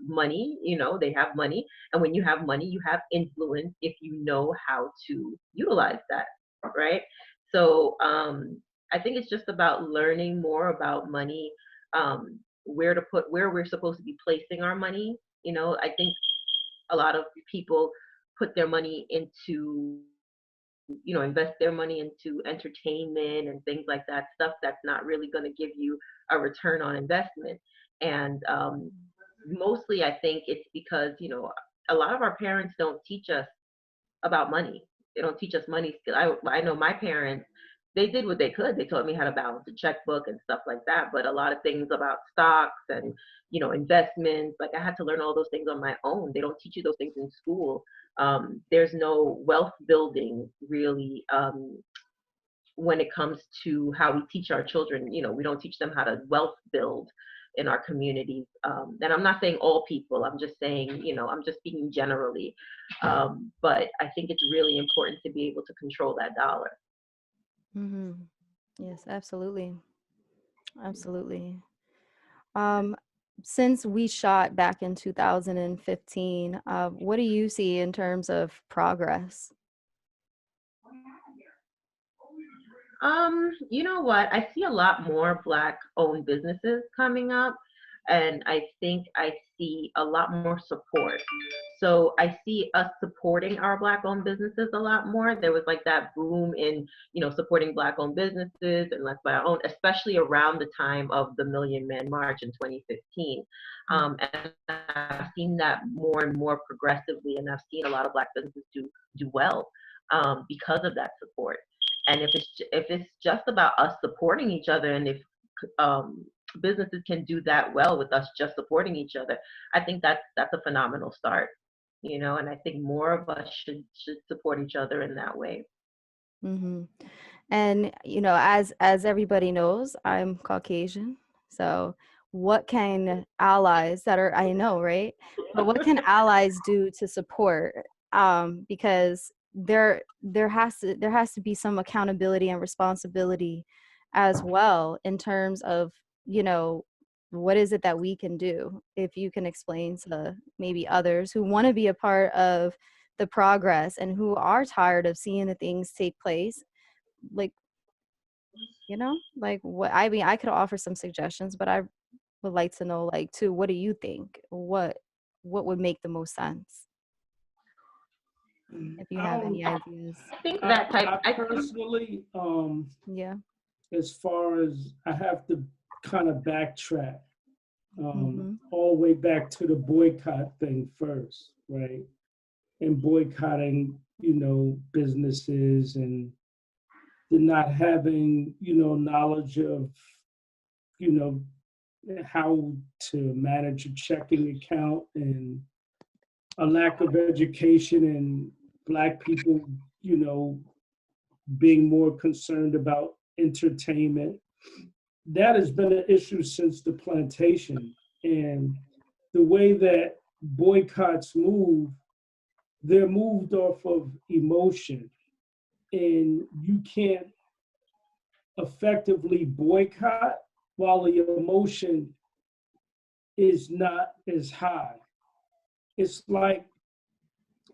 S1: money, they have money. And when you have money, you have influence if you know how to utilize that, right? So I think it's just about learning more about money, where we're supposed to be placing our money. I think a lot of people put their money into, invest their money into entertainment and things like that, stuff that's not really going to give you a return on investment. And mostly I think it's because, a lot of our parents don't teach us about money. They don't teach us money skills. I know my parents, they did what they could. They taught me how to balance a checkbook and stuff like that. But a lot of things about stocks and, investments, like I had to learn all those things on my own. They don't teach you those things in school. There's no wealth building really when it comes to how we teach our children. We don't teach them how to wealth build in our communities. And I'm not saying all people, I'm just saying, I'm just speaking generally. But I think it's really important to be able to control that dollar.
S9: Mm-hmm. Yes, absolutely. Absolutely. Since we shot back in 2015, what do you see in terms of progress?
S1: You know what? I see a lot more Black-owned businesses coming up, and I think I see a lot more support. So I see us supporting our Black-owned businesses a lot more. There was like that boom in, supporting Black-owned businesses and Let's Buy Our Own, especially around the time of the Million Man March in 2015. And I've seen that more and more progressively, and I've seen a lot of Black businesses do well because of that support. And if it's just about us supporting each other, and if businesses can do that well with us just supporting each other, I think that's a phenomenal start, and I think more of us should support each other in that way.
S9: Mm-hmm. And as everybody knows, I'm Caucasian. So what can allies that are, I know, right? But what can allies do to support? Because there has to be some accountability and responsibility as well in terms of, what is it that we can do? If you can explain to maybe others who want to be a part of the progress and who are tired of seeing the things take place, like, like what I mean, I could offer some suggestions, but I would like to know, like, too, what do you think? What would make the most sense? If you have any ideas.
S1: I think that type.
S10: I personally,
S9: Yeah.
S10: as far as I have to kind of backtrack,
S9: Mhm.
S10: all the way back to the boycott thing first, right? And boycotting, businesses and the not having, knowledge of, how to manage a checking account, and a lack of education, and Black people, being more concerned about entertainment. That has been an issue since the plantation. And the way that boycotts move, they're moved off of emotion. And you can't effectively boycott while the emotion is not as high. It's like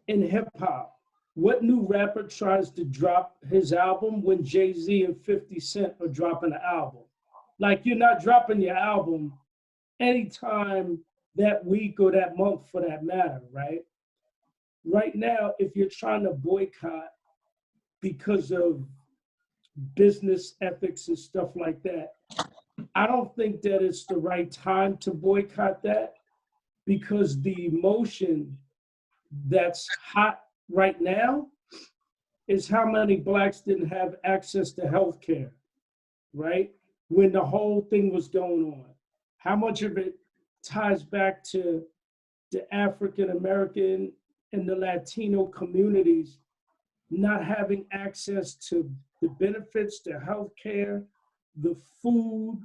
S10: in hip hop, what new rapper tries to drop his album when Jay-Z and 50 Cent are dropping an album? Like, you're not dropping your album anytime that week or that month for that matter, right? Right now, if you're trying to boycott because of business ethics and stuff like that, I don't think that it's the right time to boycott that, because the emotion that's hot right now is how many Blacks didn't have access to health care, right? When the whole thing was going on. How much of it ties back to the African American and the Latino communities not having access to the benefits, the health care, the food,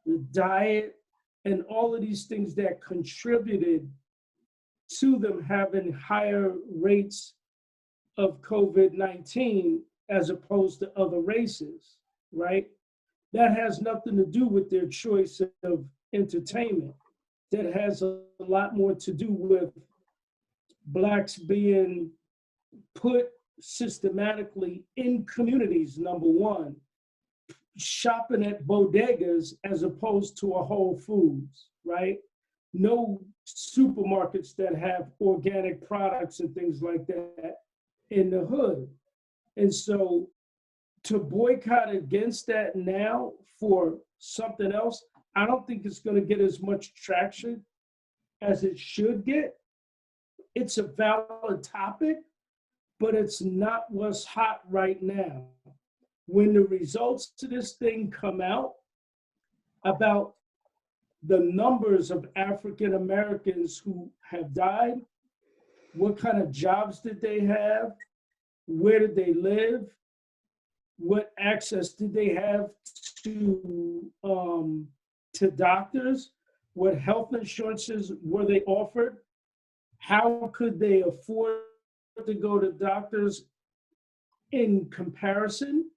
S10: the diet, and all of these things that contributed to them having higher rates of COVID-19 as opposed to other races, right? That has nothing to do with their choice of entertainment. That has a lot more to do with Blacks being put systematically in communities, number one, shopping at bodegas as opposed to a Whole Foods, right? No supermarkets that have organic products and things like that in the hood. And so to boycott against that now for something else, I don't think it's going to get as much traction as it should get. It's a valid topic, but it's not what's hot right now. When the results to this thing come out about the numbers of African Americans who have died, what kind of jobs did they have, where did they live, what access did they have to doctors, what health insurances were they offered, how could they afford to go to doctors in comparison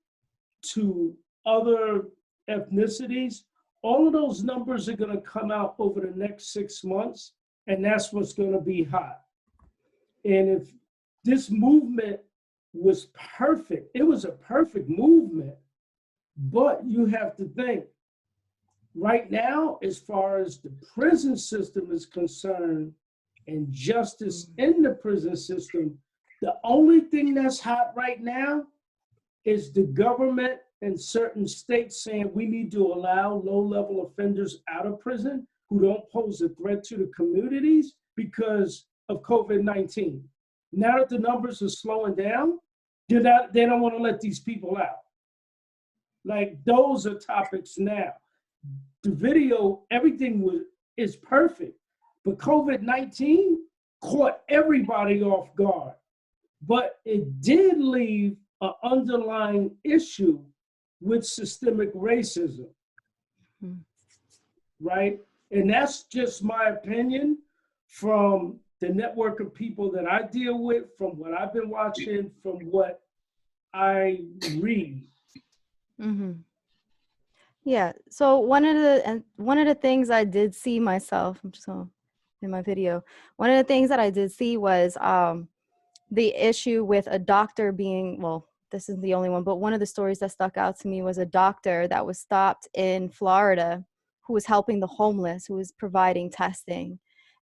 S10: to other ethnicities. All of those numbers are going to come out over the next 6 months, and that's what's going to be hot. And if this movement was perfect, it was a perfect movement, but you have to think, right now, as far as the prison system is concerned and justice in the prison system, the only thing that's hot right now is the government and certain states saying we need to allow low-level offenders out of prison who don't pose a threat to the communities because of COVID-19. Now that the numbers are slowing down, they don't want to let these people out. Like, those are topics now. The video, everything is perfect, but COVID-19 caught everybody off guard. But it did leave an underlying issue with systemic racism, right? And that's just my opinion from the network of people that I deal with, from what I've been watching, from what I read.
S9: Yeah. So one of the things I did see myself, I'm just gonna in my video. One of the things that I did see was the issue with a doctor being, well, this isn't the only one, but one of the stories that stuck out to me was a doctor that was stopped in Florida who was helping the homeless, who was providing testing,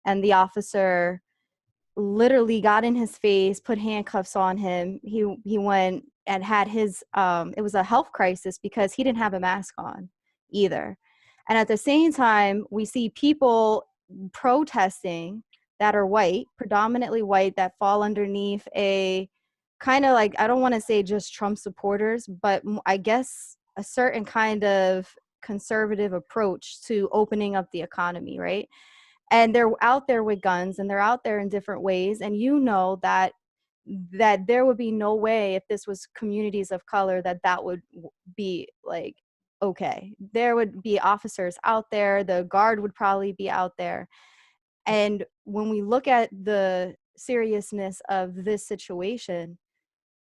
S9: and the officer literally got in his face, put handcuffs on him. He went and had his it was a health crisis because he didn't have a mask on either. And at the same time, we see people protesting that are white, predominantly white, that fall underneath a kind of like, I don't want to say just Trump supporters, but I guess a certain kind of conservative approach to opening up the economy, right? And they're out there with guns, and they're out there in different ways. And you know that there would be no way, if this was communities of color, that would be like, okay. There would be officers out there, the guard would probably be out there. And when we look at the seriousness of this situation,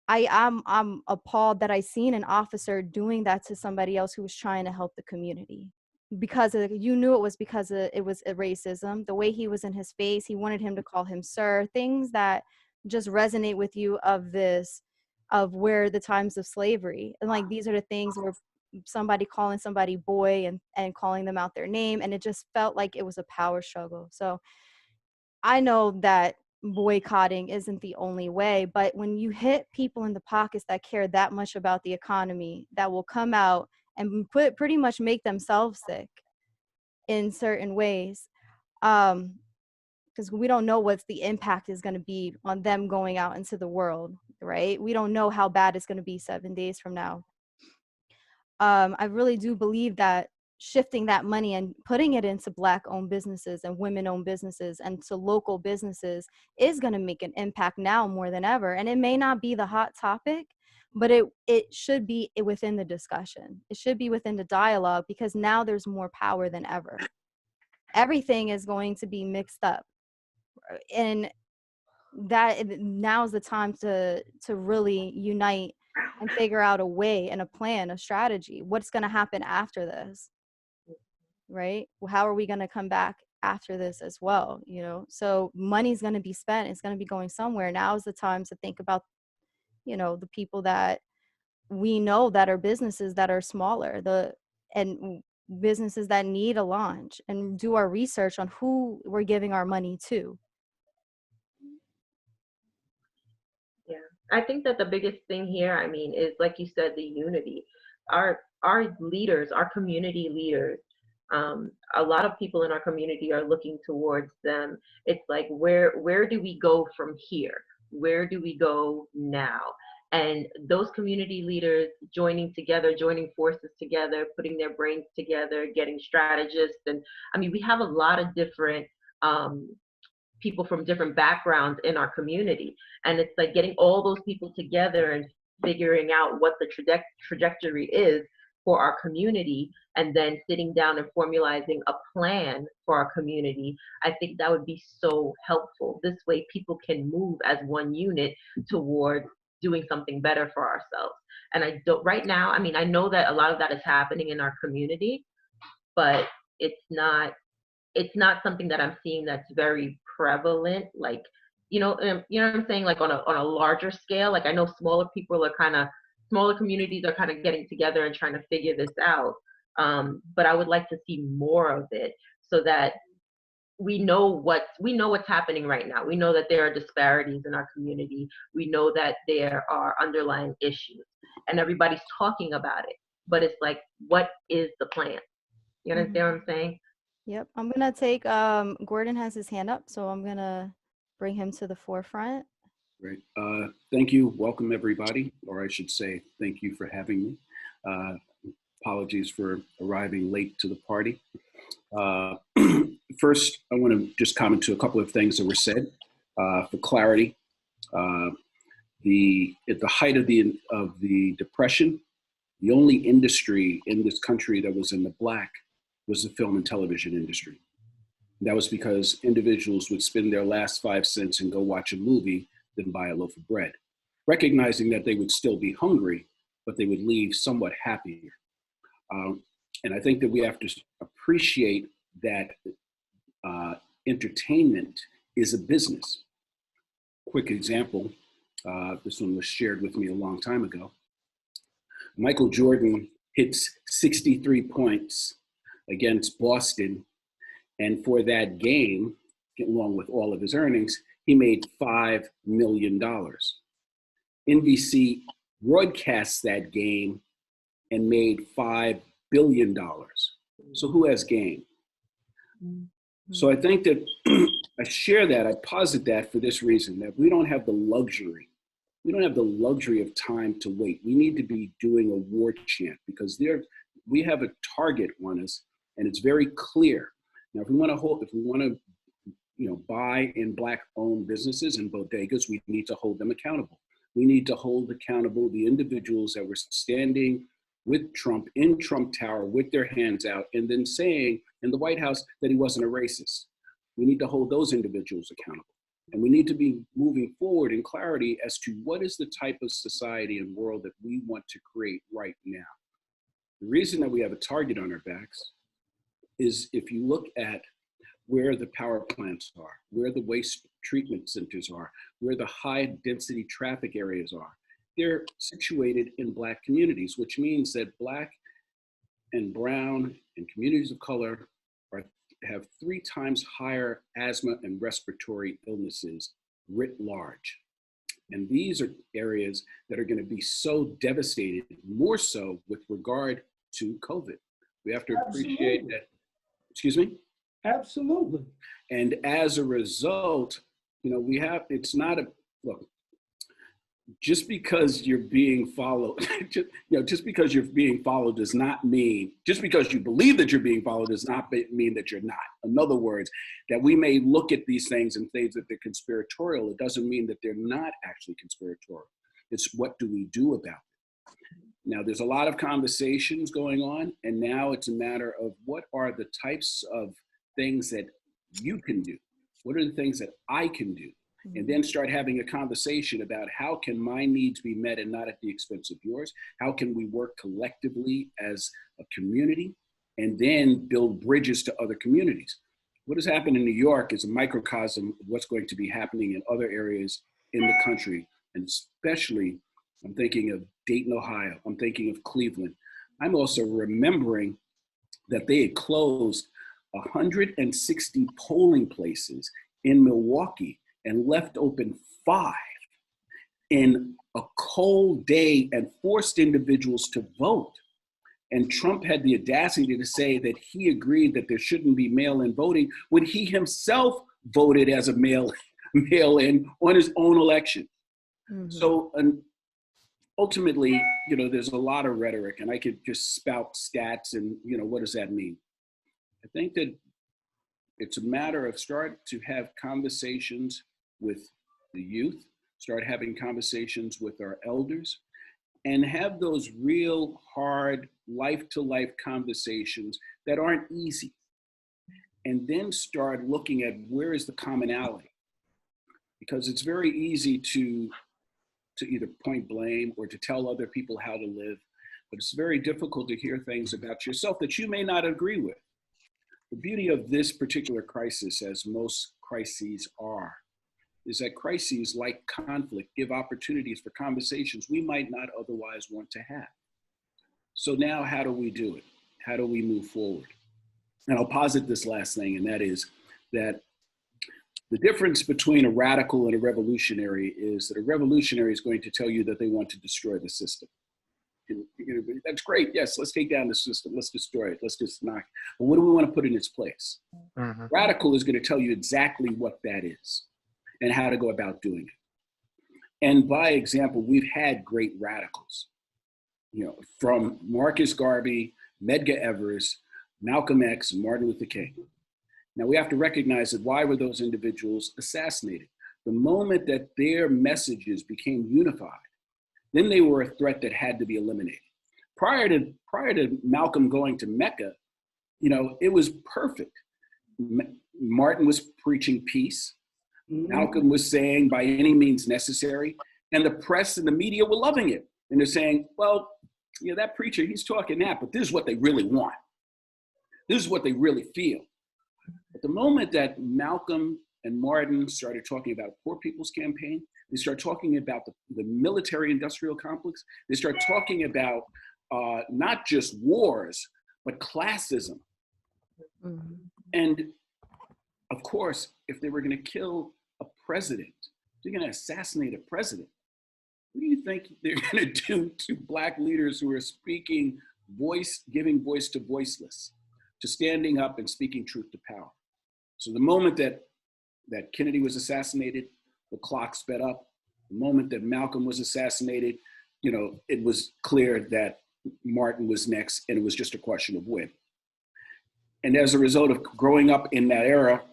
S9: I'm appalled that I seen an officer doing that to somebody else who was trying to help the community. Because you knew it was because it was a racism, the way he was in his face, he wanted him to call him sir, things that just resonate with you of where the times of slavery. And like, these are the things where somebody calling somebody boy and calling them out their name. And it just felt like it was a power struggle. So I know that boycotting isn't the only way, but when you hit people in the pockets that care that much about the economy, that will come out and pretty much make themselves sick in certain ways, because we don't know what the impact is going to be on them going out into the world, right? We don't know how bad it's going to be 7 days from now. I really do believe that shifting that money and putting it into Black-owned businesses and women-owned businesses and to local businesses is going to make an impact now more than ever. And it may not be the hot topic, but it should be within the discussion. It should be within the dialogue, because now there's more power than ever. Everything is going to be mixed up. And that now's the time to really unite and figure out a way and a plan, a strategy. What's going to happen after this? Right? Well, how are we going to come back after this as well? You know, so money's going to be spent. It's going to be going somewhere. Now is the time to think about, you know, the people that we know that are businesses that are smaller, and businesses that need a launch, and do our research on who we're giving our money to.
S1: Yeah, I think that the biggest thing here, I mean, is like you said, the unity. Our leaders, our community leaders, a lot of people in our community are looking towards them. It's like, where do we go from here? Where do we go now? And those community leaders joining together, joining forces together, putting their brains together, getting strategists. And I mean, we have a lot of different people from different backgrounds in our community. And it's like getting all those people together and figuring out what the trajectory is for our community, and then sitting down and formalizing a plan for our community. I think that would be so helpful. This way people can move as one unit towards doing something better for ourselves. And I don't, right now, I mean, I know that a lot of that is happening in our community, but it's not something that I'm seeing that's very prevalent, like, you know what I'm saying, like on a larger scale. Like, I know smaller communities are kind of getting together and trying to figure this out. But I would like to see more of it, so that we know what's happening right now. We know that there are disparities in our community. We know that there are underlying issues, and everybody's talking about it. But it's like, what is the plan? You understand what I'm saying?
S9: Yep. I'm gonna take Gordon has his hand up, so I'm gonna bring him to the forefront.
S11: Great. Thank you. Welcome, everybody, or I should say, thank you for having me. Apologies for arriving late to the party. First, I want to just comment to a couple of things that were said. For clarity, at the height of the Depression, The only industry in this country that was in the black was the film and television industry. That was because individuals would spend their last 5 cents and go watch a movie than buy a loaf of bread, recognizing that they would still be hungry, but they would leave somewhat happier. And I think that we have to appreciate that entertainment is a business. Quick example, this one was shared with me a long time ago. Michael Jordan hits 63 points against Boston, and for that game, along with all of his earnings, he made $5 million. NBC broadcasts that game and made $5 billion. So who has game? So I think that I share that, I posit that for this reason, that we don't have the luxury. We don't have the luxury of time to wait. We need to be doing a war chant because we have a target on us, and it's very clear. Now, if we want to buy in Black-owned businesses and bodegas, we need to hold them accountable. We need to hold accountable the individuals that were standing with Trump in Trump Tower with their hands out and then saying in the White House that he wasn't a racist. We need to hold those individuals accountable. And we need to be moving forward in clarity as to what is the type of society and world that we want to create right now. The reason that we have a target on our backs is if you look at where the power plants are, where the waste treatment centers are, where the high density traffic areas are, they're situated in Black communities, which means that Black and brown and communities of color have 3 times higher asthma and respiratory illnesses writ large. And these are areas that are going to be so devastated, more so with regard to COVID. We have to appreciate that. Excuse me?
S10: Absolutely.
S11: And as a result, it's not look, just because you're being followed, just because you're being followed does not mean, just because you believe that you're being followed does not mean that you're not. In other words, that we may look at these things and think that they're conspiratorial. It doesn't mean that they're not actually conspiratorial. It's what do we do about it? Now, there's a lot of conversations going on, and now it's a matter of what are the types of things that you can do? What are the things that I can do? And then start having a conversation about how can my needs be met and not at the expense of yours? How can we work collectively as a community and then build bridges to other communities? What has happened in New York is a microcosm of what's going to be happening in other areas in the country. And especially, I'm thinking of Dayton, Ohio. I'm thinking of Cleveland. I'm also remembering that they had closed 160 polling places in Milwaukee and left open 5 in a cold day and forced individuals to vote. And Trump had the audacity to say that he agreed that there shouldn't be mail-in voting when he himself voted as a mail-in on his own election. Mm-hmm. So ultimately, there's a lot of rhetoric, and I could just spout stats and, what does that mean? I think that it's a matter of start to have conversations with the youth, start having conversations with our elders, and have those real hard life-to-life conversations that aren't easy. And then start looking at where is the commonality. Because it's very easy to either point blame or to tell other people how to live, but it's very difficult to hear things about yourself that you may not agree with. The beauty of this particular crisis, as most crises are, is that crises like conflict give opportunities for conversations we might not otherwise want to have. So now how do we do it? How do we move forward? And I'll posit this last thing, and that is that the difference between a radical and a revolutionary is that a revolutionary is going to tell you that they want to destroy the system. And, that's great. Yes, let's take down the system. Let's destroy it. Let's just knock it. But what do we want to put in its place? Mm-hmm. Radical is going to tell you exactly what that is and how to go about doing it. And by example, we've had great radicals, from Marcus Garvey, Medgar Evers, Malcolm X, and Martin Luther King. Now we have to recognize that why were those individuals assassinated? The moment that their messages became unified, then they were a threat that had to be eliminated. prior to Malcolm going to Mecca, you know, it was perfect. Martin was preaching peace. Malcolm was saying by any means necessary, and the press and the media were loving it. And they're saying, well, you know, that preacher, he's talking that, but this is what they really want. This is what they really feel. At the moment that Malcolm and Martin started talking about Poor People's Campaign, they start talking about the military-industrial complex. They start talking about not just wars, but classism. And of course, if they were going to kill a president, they're going to assassinate a president. What do you think they're going to do to Black leaders who are speaking giving voice to voiceless, to standing up and speaking truth to power? So the moment that Kennedy was assassinated, the clock sped up. The moment that Malcolm was assassinated, you know, it was clear that Martin was next, and it was just a question of when. And as a result of growing up in that era,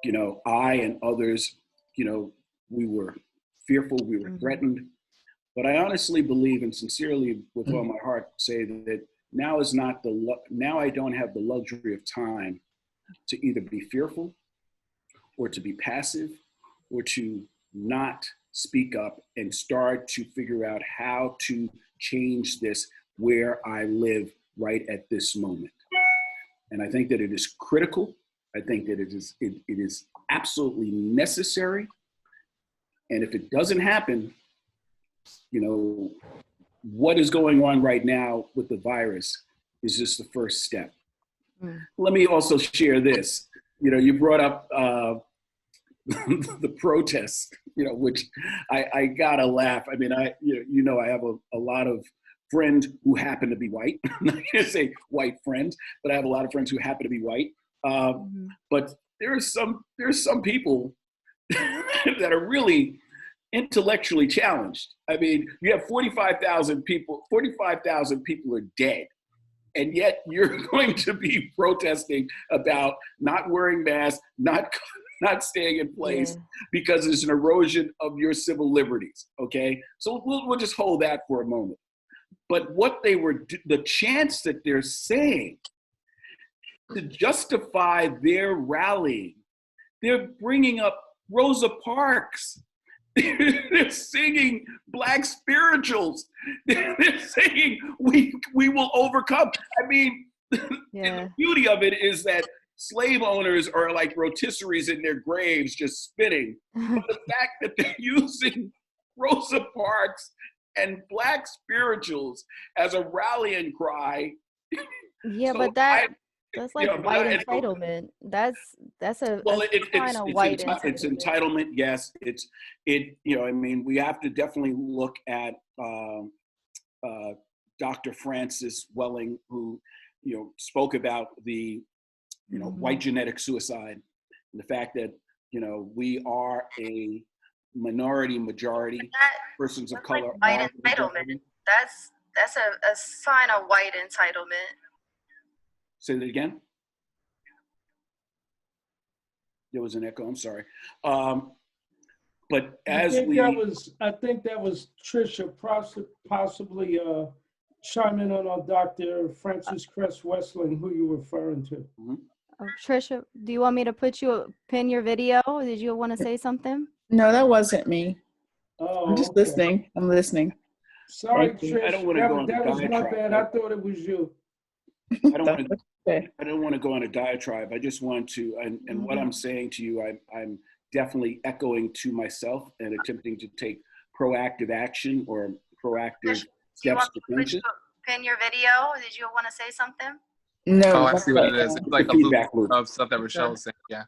S11: you know, I and others, you know, we were fearful, we were threatened. But I honestly believe, and sincerely with all my heart say that now is not now I don't have the luxury of time to either be fearful or to be passive or to not speak up and start to figure out how to change this where I live right at this moment. And I think that it is critical. I think that it is absolutely necessary. And if it doesn't happen, you know, what is going on right now with the virus is just the first step. Let me also share this. You know, you brought up the protests, you know, which I gotta laugh. I mean, I have a lot of friends who happen to be white. I'm not gonna say white friends, but I have a lot of friends who happen to be white. But there's some people that are really intellectually challenged. I mean, you have 45,000 people are dead. And yet you're going to be protesting about not wearing masks, not staying in place because there's an erosion of your civil liberties, okay? So we'll just hold that for a moment. But what the chants that they're saying to justify their rallying, they're bringing up Rosa Parks. They're singing Black spirituals. They're saying we will overcome. I mean, the beauty of it is that slave owners are like rotisseries in their graves just spinning. But the fact that they're using Rosa Parks and Black spirituals as a rallying cry.
S9: Yeah, so but that's like white entitlement. That's a kind of white entitlement.
S11: It's entitlement. Yes, you know, I mean, we have to definitely look at Dr. Francis Welling, who, you know, spoke about the, you know, white genetic suicide, and the fact that, you know, we are a majority persons of color.
S9: White entitlement. That's a sign of white entitlement.
S11: Say that again. There was an echo. I'm sorry. But as
S10: I think that was Trisha possibly chiming in on Dr. Francis Cress Wessling, who you were referring to.
S9: Oh, Trisha, do you want me to pin your video? Or did you want to say something?
S12: No, that wasn't me.
S10: Oh,
S12: I'm just listening. I'm listening.
S10: Sorry, Trish. I don't want to go on that was my bad. I thought it was you.
S11: I don't want to go on a diatribe. I just want to, and what I'm saying to you, I'm definitely echoing to myself and attempting to take proactive action or proactive steps to change it.
S9: Pin your video? Did you want to say something?
S12: No.
S13: Oh, I see what it is. It's like a loop of stuff that Rochelle was saying. Yeah.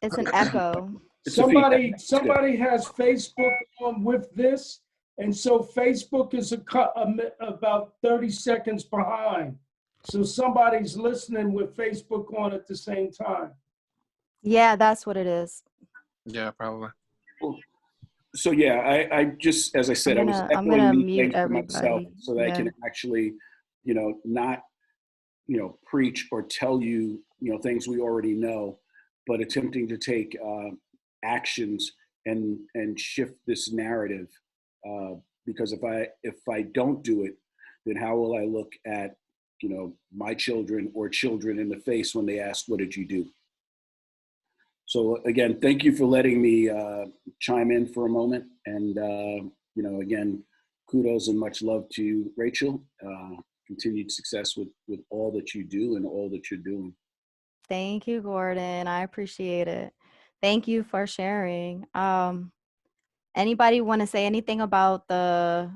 S9: It's an echo.
S10: Somebody has Facebook on with this, and so Facebook is about 30 seconds behind. So somebody's listening with Facebook on at the same time.
S9: Yeah, that's what it is.
S13: Yeah, probably.
S11: Well, so yeah, I just, as I said,
S9: I'm gonna mute everybody
S11: myself so that I can actually, you know, not, you know, preach or tell you, you know, things we already know, but attempting to take actions and shift this narrative. Because if I don't do it, then how will I look at, you know, my children or children in the face when they ask, what did you do? So again, thank you for letting me chime in for a moment. And, you know, again, kudos and much love to Rachel. Continued success with all that you do and all that you're doing.
S9: Thank you, Gordon. I appreciate it. Thank you for sharing. Anybody want to say anything about the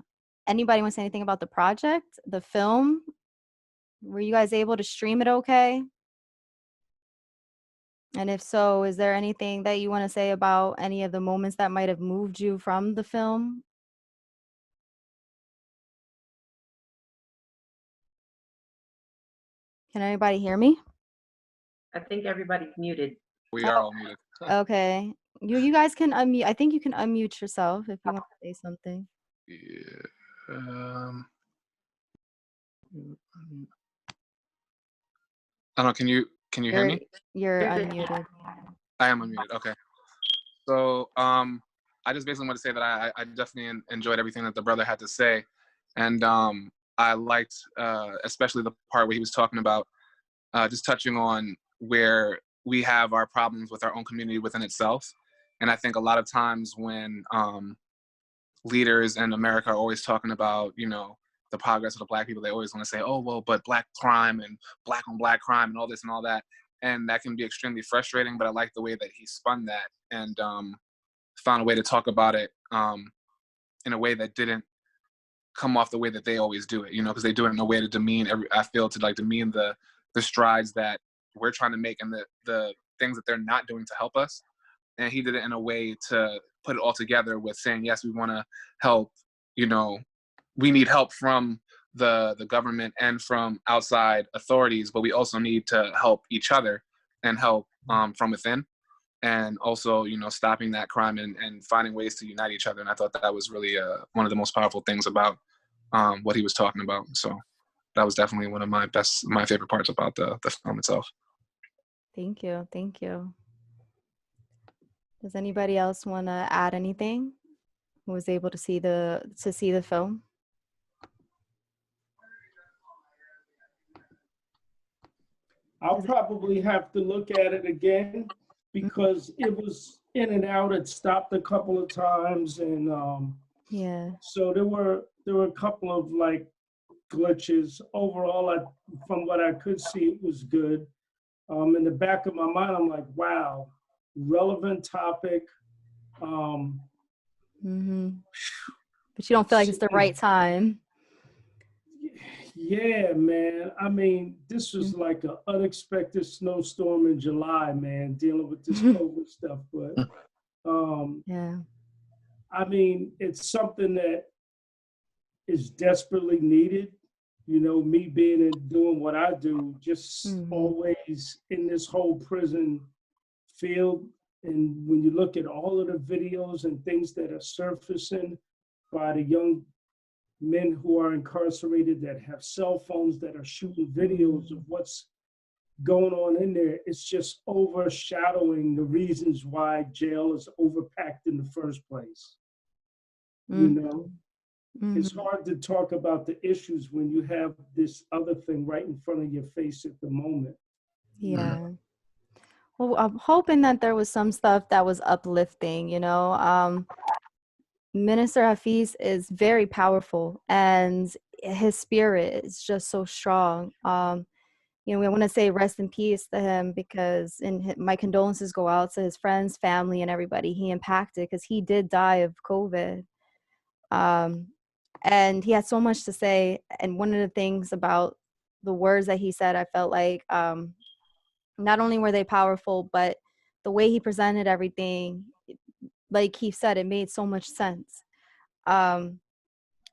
S9: project, the film? Were you guys able to stream it okay? And if so, is there anything that you want to say about any of the moments that might have moved you from the film? Can anybody hear me?
S1: I think everybody's muted.
S13: We are all muted.
S9: Okay. You guys can unmute. I think you can unmute yourself if you want to say something.
S13: Yeah. I don't know. Can you hear me?
S9: You're unmuted.
S13: I am unmuted. Okay. So I just basically want to say that I definitely enjoyed everything that the brother had to say, and I liked especially the part where he was talking about just touching on where we have our problems with our own community within itself. And I think a lot of times when leaders in America are always talking about, you know, the progress of the Black people, they always want to say, oh, well, but Black crime and Black on Black crime and all this and all that. And that can be extremely frustrating, but I like the way that he spun that and found a way to talk about it in a way that didn't come off the way that they always do it, you know, because they do it in a way to demean demean the strides that we're trying to make and the things that they're not doing to help us. And he did it in a way to put it all together with saying, yes, we want to help, you know, we need help from the government and from outside authorities, but we also need to help each other and help from within. And also, you know, stopping that crime and finding ways to unite each other. And I thought that was really one of the most powerful things about what he was talking about. So that was definitely one of my favorite parts about the film itself.
S9: Thank you. Thank you. Does anybody else want to add anything? Who was able to see the film?
S10: I'll probably have to look at it again because it was in and out. It stopped a couple of times, and
S9: yeah.
S10: So there were a couple of like glitches. Overall, from what I could see, it was good. In the back of my mind, I'm like, wow, relevant topic.
S9: But you don't feel like it's the right time.
S10: Yeah, man. I mean, this was like an unexpected snowstorm in July, man, dealing with this COVID stuff. But
S9: yeah,
S10: I mean, it's something that is desperately needed. You know, me being and doing what I do, just always in this whole prison field. And when you look at all of the videos and things that are surfacing by the young men who are incarcerated that have cell phones that are shooting videos of what's going on in there, it's just overshadowing the reasons why jail is overpacked in the first place. You know, it's hard to talk about the issues when you have this other thing right in front of your face at the moment.
S9: Yeah. Well, I'm hoping that there was some stuff that was uplifting, you know. Minister Hafeez is very powerful and his spirit is just so strong. You know, we want to say rest in peace to him because my condolences go out to his friends, family, and everybody he impacted because he did die of COVID. And he had so much to say. And one of the things about the words that he said, I felt like not only were they powerful, but the way he presented everything, like he said, it made so much sense. And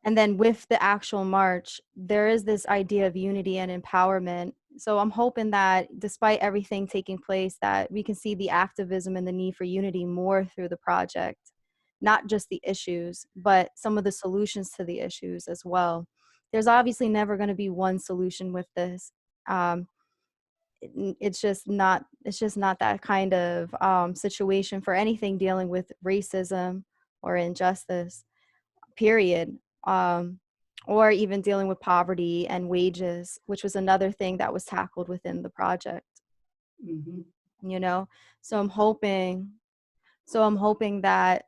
S9: then with the actual march, there is this idea of unity and empowerment. So I'm hoping that despite everything taking place, that we can see the activism and the need for unity more through the project, not just the issues, but some of the solutions to the issues as well. There's obviously never going to be one solution with this. It's just not that kind of situation for anything dealing with racism or injustice, period, or even dealing with poverty and wages, which was another thing that was tackled within the project. You know, so I'm hoping that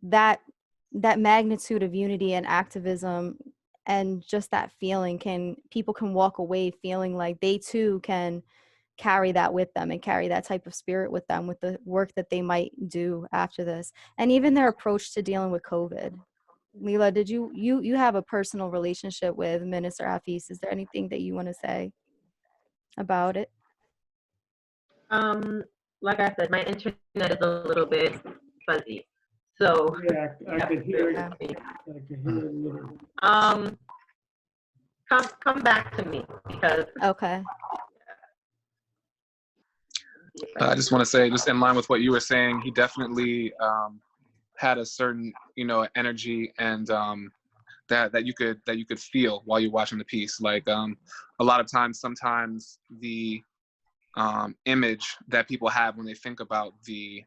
S9: that magnitude of unity and activism and just that feeling people can walk away feeling like they too can carry that with them and carry that type of spirit with them with the work that they might do after this, and even their approach to dealing with COVID. Lila, did you have a personal relationship with Minister Hafeez? Is there anything that you want to say about it?
S1: Like I said, my internet is a little bit fuzzy, so
S10: yeah, I can hear it. I can hear it a little.
S1: Come back to me because.
S9: Okay.
S13: I just want to say, just in line with what you were saying, he definitely had a certain, energy and that you could feel while you're watching the piece. Like a lot of times, sometimes the image that people have when they think about the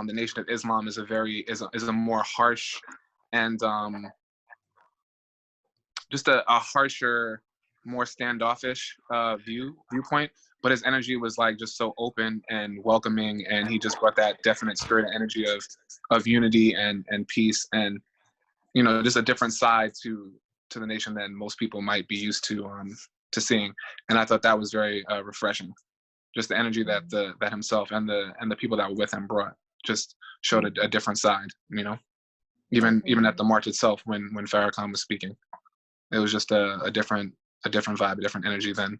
S13: Nation of Islam is a more harsh and just a harsher, more standoffish viewpoint. But his energy was like just so open and welcoming, and he just brought that definite spirit and energy of unity and peace, and just a different side to the nation than most people might be used to seeing. And I thought that was very refreshing. Just the energy that that himself and the people that were with him brought just showed a different side. Even at the march itself, when Farrakhan was speaking, it was just a different vibe, a different energy than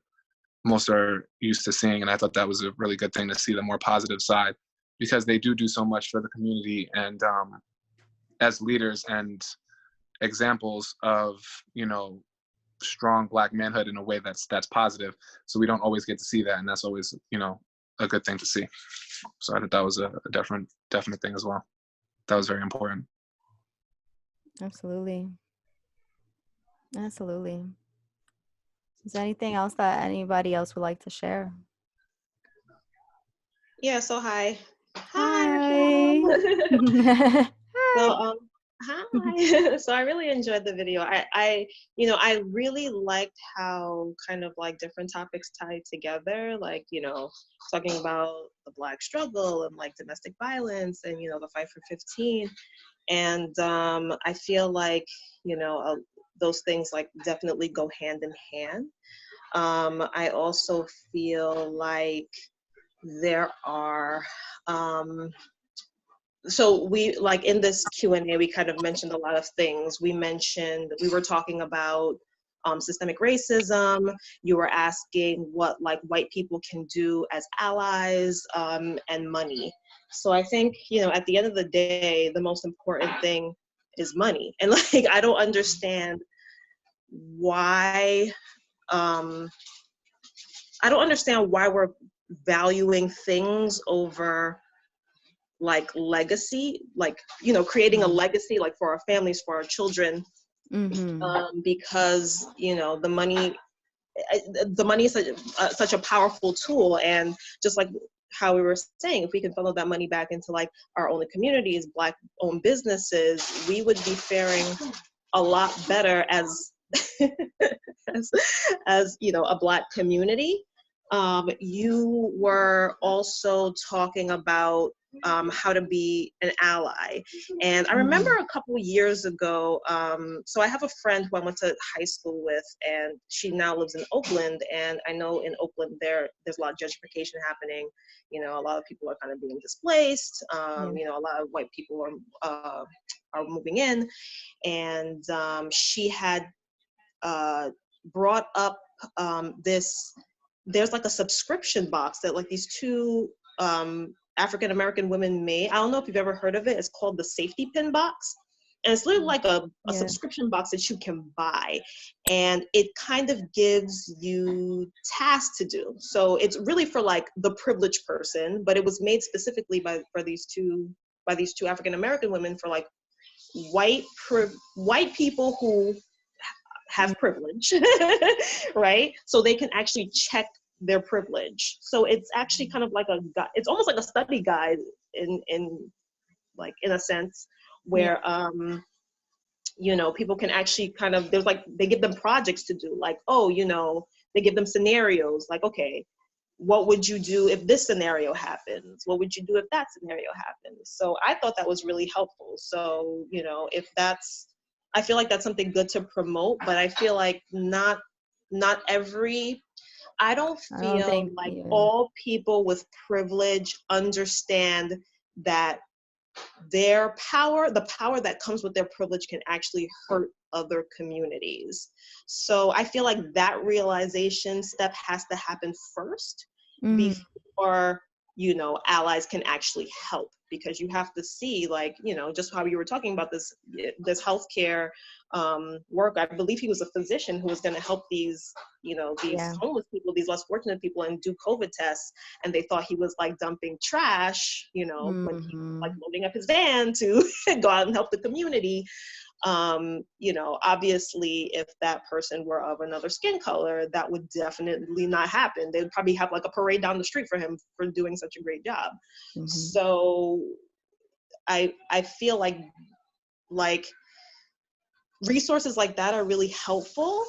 S13: most are used to seeing. And I thought that was a really good thing to see the more positive side, because they do so much for the community, and as leaders and examples of strong Black manhood in a way that's positive. So we don't always get to see that, and that's always a good thing to see. So I thought that was a definite thing as well. That was very important.
S9: Absolutely. Is there anything else that anybody else would like to share?
S14: Yeah, so hi.
S9: Hi.
S14: So hi. So I really enjoyed the video. I really liked how kind of like different topics tied together, like, talking about the Black struggle and like domestic violence and, the fight for 15. And I feel like, those things like definitely go hand in hand. I also feel like there are, so we, like in this Q&A, we kind of mentioned a lot of things. We were talking about systemic racism. You were asking what like white people can do as allies, and money. So I think, at the end of the day, the most important thing is money. And like, I don't understand why, we're valuing things over like legacy, like, creating a legacy, like for our families, for our children, because, the money is such a powerful tool. And just like how we were saying, if we can funnel that money back into like our own communities, Black owned businesses, we would be faring a lot better as as a Black community. You were also talking about how to be an ally. And I remember a couple years ago, so I have a friend who I went to high school with, and she now lives in Oakland. And I know in Oakland there's a lot of gentrification happening. A lot of people are kind of being displaced. A lot of white people are moving in. And she had brought up there's like a subscription box that like these two African-American women made. I don't know if you've ever heard of it. It's called the safety pin box. And it's literally like a subscription box that you can buy. And it kind of gives you tasks to do. So it's really for like the privileged person, but it was made specifically by these two African-American women for like white people who have privilege, right? So they can actually check their privilege. So it's actually kind of like it's almost like a study guide in a sense, where people can actually kind of, there's like, they give them projects to do, like, oh, they give them scenarios, like, okay, what would you do if this scenario happens? What would you do if that scenario happens? So I thought that was really helpful. So, I feel like that's something good to promote, but I feel like not every, I don't feel like all people with privilege understand that their power, the power that comes with their privilege, can actually hurt other communities. So I feel like that realization step has to happen first before, allies can actually help, because you have to see, like, just how you were talking about this healthcare work. I believe he was a physician who was going to help these, these homeless people, these less fortunate people, and do COVID tests. And they thought he was like dumping trash, when he was like loading up his van to go out and help the community. Obviously, if that person were of another skin color, that would definitely not happen. They'd probably have like a parade down the street for him for doing such a great job. So I feel like resources like that are really helpful.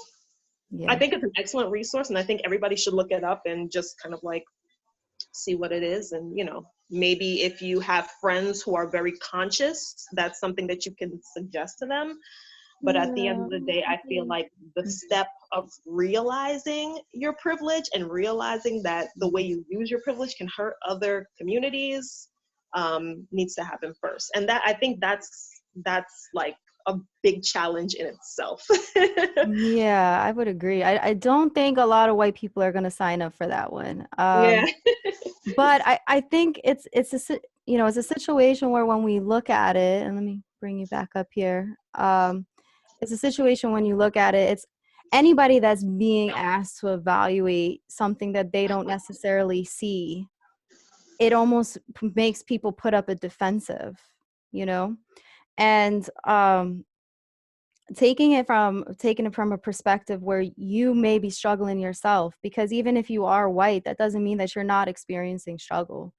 S14: I think it's an excellent resource, and I think everybody should look it up and just kind of like see what it is. And maybe if you have friends who are very conscious, that's something that you can suggest to them. But at the end of the day, I feel like the step of realizing your privilege and realizing that the way you use your privilege can hurt other communities needs to happen first. And that, I think that's like a big challenge in itself.
S9: Yeah, I would agree. I don't think a lot of white people are going to sign up for that one. But I think it's a situation where when we look at it, and let me bring you back up here. It's a situation when you look at it, it's anybody that's being asked to evaluate something that they don't necessarily see. It almost makes people put up a defensive, and taking it from a perspective where you may be struggling yourself, because even if you are white, that doesn't mean that you're not experiencing struggle.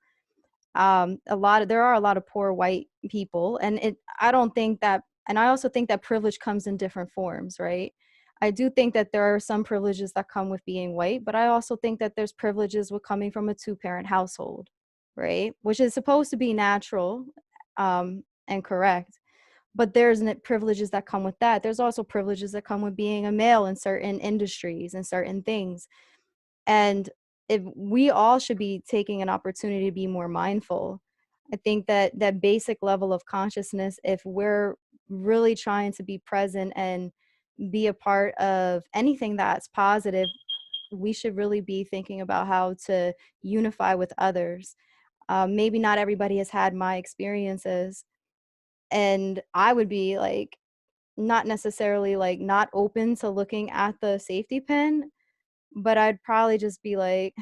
S9: There are a lot of poor white people, and I also think that privilege comes in different forms, right? I do think that there are some privileges that come with being white, but I also think that there's privileges with coming from a 2-parent household, right? Which is supposed to be natural and correct. But there's privileges that come with that. There's also privileges that come with being a male in certain industries and certain things. And if we all should be taking an opportunity to be more mindful. I think that basic level of consciousness, if we're really trying to be present and be a part of anything that's positive, we should really be thinking about how to unify with others. Maybe not everybody has had my experiences, and I would be like not necessarily like not open to looking at the safety pin, but I'd probably just be like,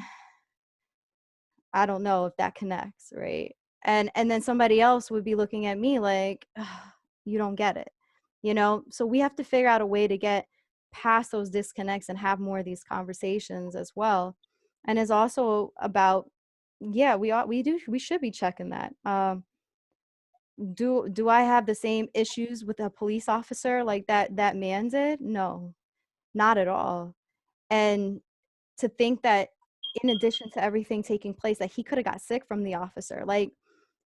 S9: I don't know if that connects, right? And then somebody else would be looking at me like, you don't get it, so we have to figure out a way to get past those disconnects and have more of these conversations as well. And it's also about, we should be checking that. Do I have the same issues with a police officer like that man did? No, not at all. And to think that in addition to everything taking place, that he could have got sick from the officer, like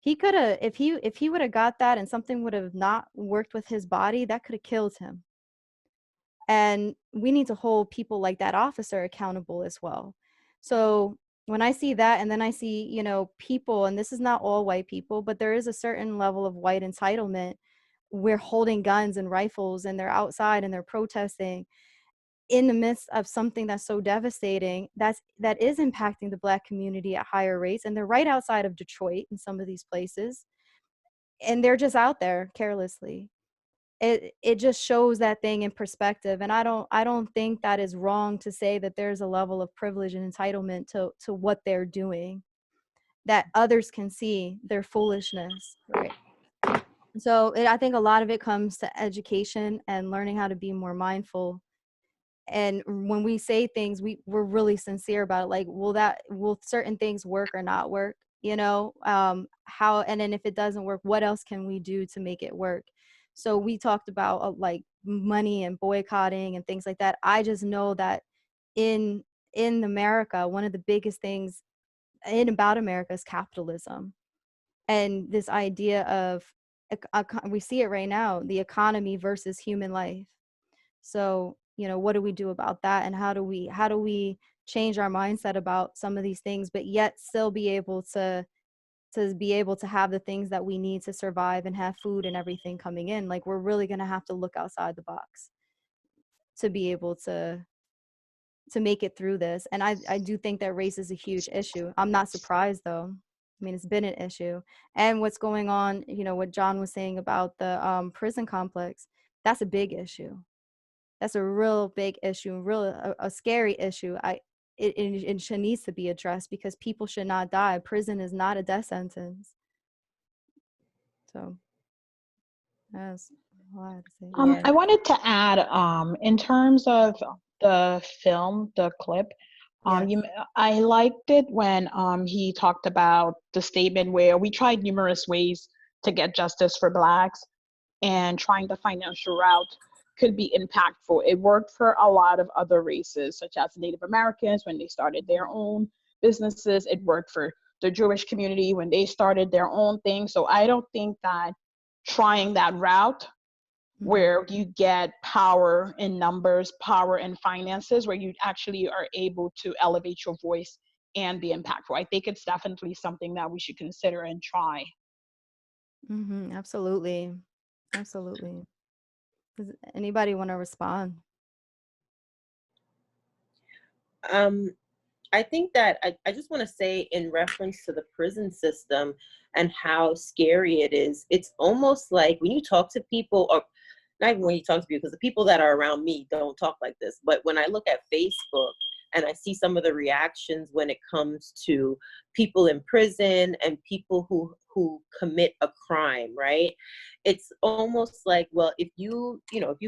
S9: he could have, if he would have got that and something would have not worked with his body, that could have killed him. And we need to hold people like that officer accountable as well. So when I see that, and then I see, people, and this is not all white people, but there is a certain level of white entitlement. We're holding guns and rifles, and they're outside and they're protesting in the midst of something that's so devastating, that is impacting the Black community at higher rates. And they're right outside of Detroit in some of these places, and they're just out there carelessly. It just shows that thing in perspective. And I don't think that is wrong to say that there's a level of privilege and entitlement to what they're doing, that others can see their foolishness, right? So I think a lot of it comes to education and learning how to be more mindful. And when we say things, we're really sincere about it. Like, will certain things work or not work? How, and then if it doesn't work, what else can we do to make it work? So we talked about like money and boycotting and things like that. I just know that in America, one of the biggest things about America is capitalism, and this idea of we see it right now, the economy versus human life. So, what do we do about that, and how do we change our mindset about some of these things, but yet still be able to have the things that we need to survive and have food and everything coming in? Like, we're really going to have to look outside the box to be able to make it through this. And I do think that race is a huge issue. I'm not surprised though. I mean, it's been an issue. And what's going on, what John was saying about the prison complex, that's a big issue. That's a real big issue, a scary issue. It needs to be addressed, because people should not die. Prison is not a death sentence. So that's all I have to say.
S5: I wanted to add, in terms of the film, the clip, I liked it when he talked about the statement where we tried numerous ways to get justice for Blacks, and trying the financial route could be impactful. It worked for a lot of other races, such as Native Americans when they started their own businesses. It worked for the Jewish community when they started their own thing. So I don't think that trying that route, where you get power in numbers, power in finances, where you actually are able to elevate your voice and be impactful, I think it's definitely something that we should consider and try.
S9: Absolutely. Does anybody want to respond?
S1: I think that I just want to say, in reference to the prison system and how scary it is, it's almost like when you talk to people, or not even when you talk to people, because the people that are around me don't talk like this, but when I look at Facebook and I see some of the reactions when it comes to people in prison and people who commit a crime, right? It's almost like, well, if you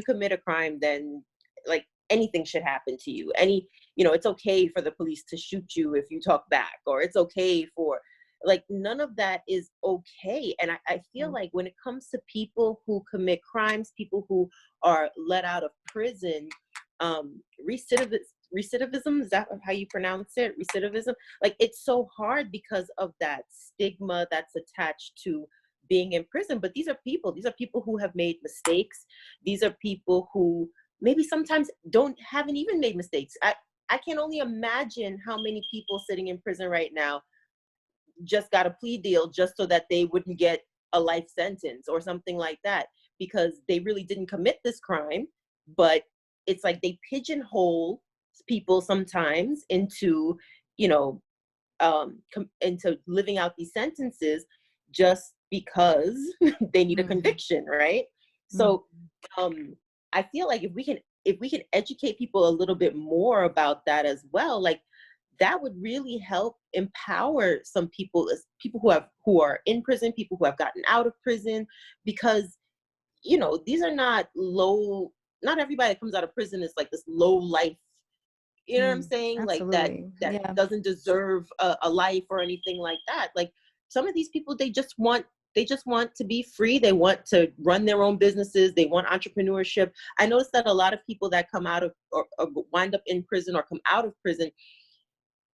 S1: commit a crime, then like anything should happen to you. It's okay for the police to shoot you if you talk back, or it's okay for, like, none of that is okay. And I feel like when it comes to people who commit crimes, people who are let out of prison, recidivism, is that how you pronounce it? Recidivism? Like, it's so hard because of that stigma that's attached to being in prison. But these are people who have made mistakes. These are people who maybe sometimes haven't even made mistakes. I can only imagine how many people sitting in prison right now just got a plea deal just so that they wouldn't get a life sentence or something like that, because they really didn't commit this crime. But it's like they pigeonhole people sometimes into, into living out these sentences just because they need a conviction, right? So I feel like if we can educate people a little bit more about that as well, like, that would really help empower some people, as people who are in prison, people who have gotten out of prison, because these are not everybody that comes out of prison is like this low life, you know what I'm saying?
S9: Absolutely.
S1: Like that doesn't deserve a life or anything like that. Like, some of these people, they just want to be free. They want to run their own businesses. They want entrepreneurship. I noticed that a lot of people that come out of or wind up in prison or come out of prison,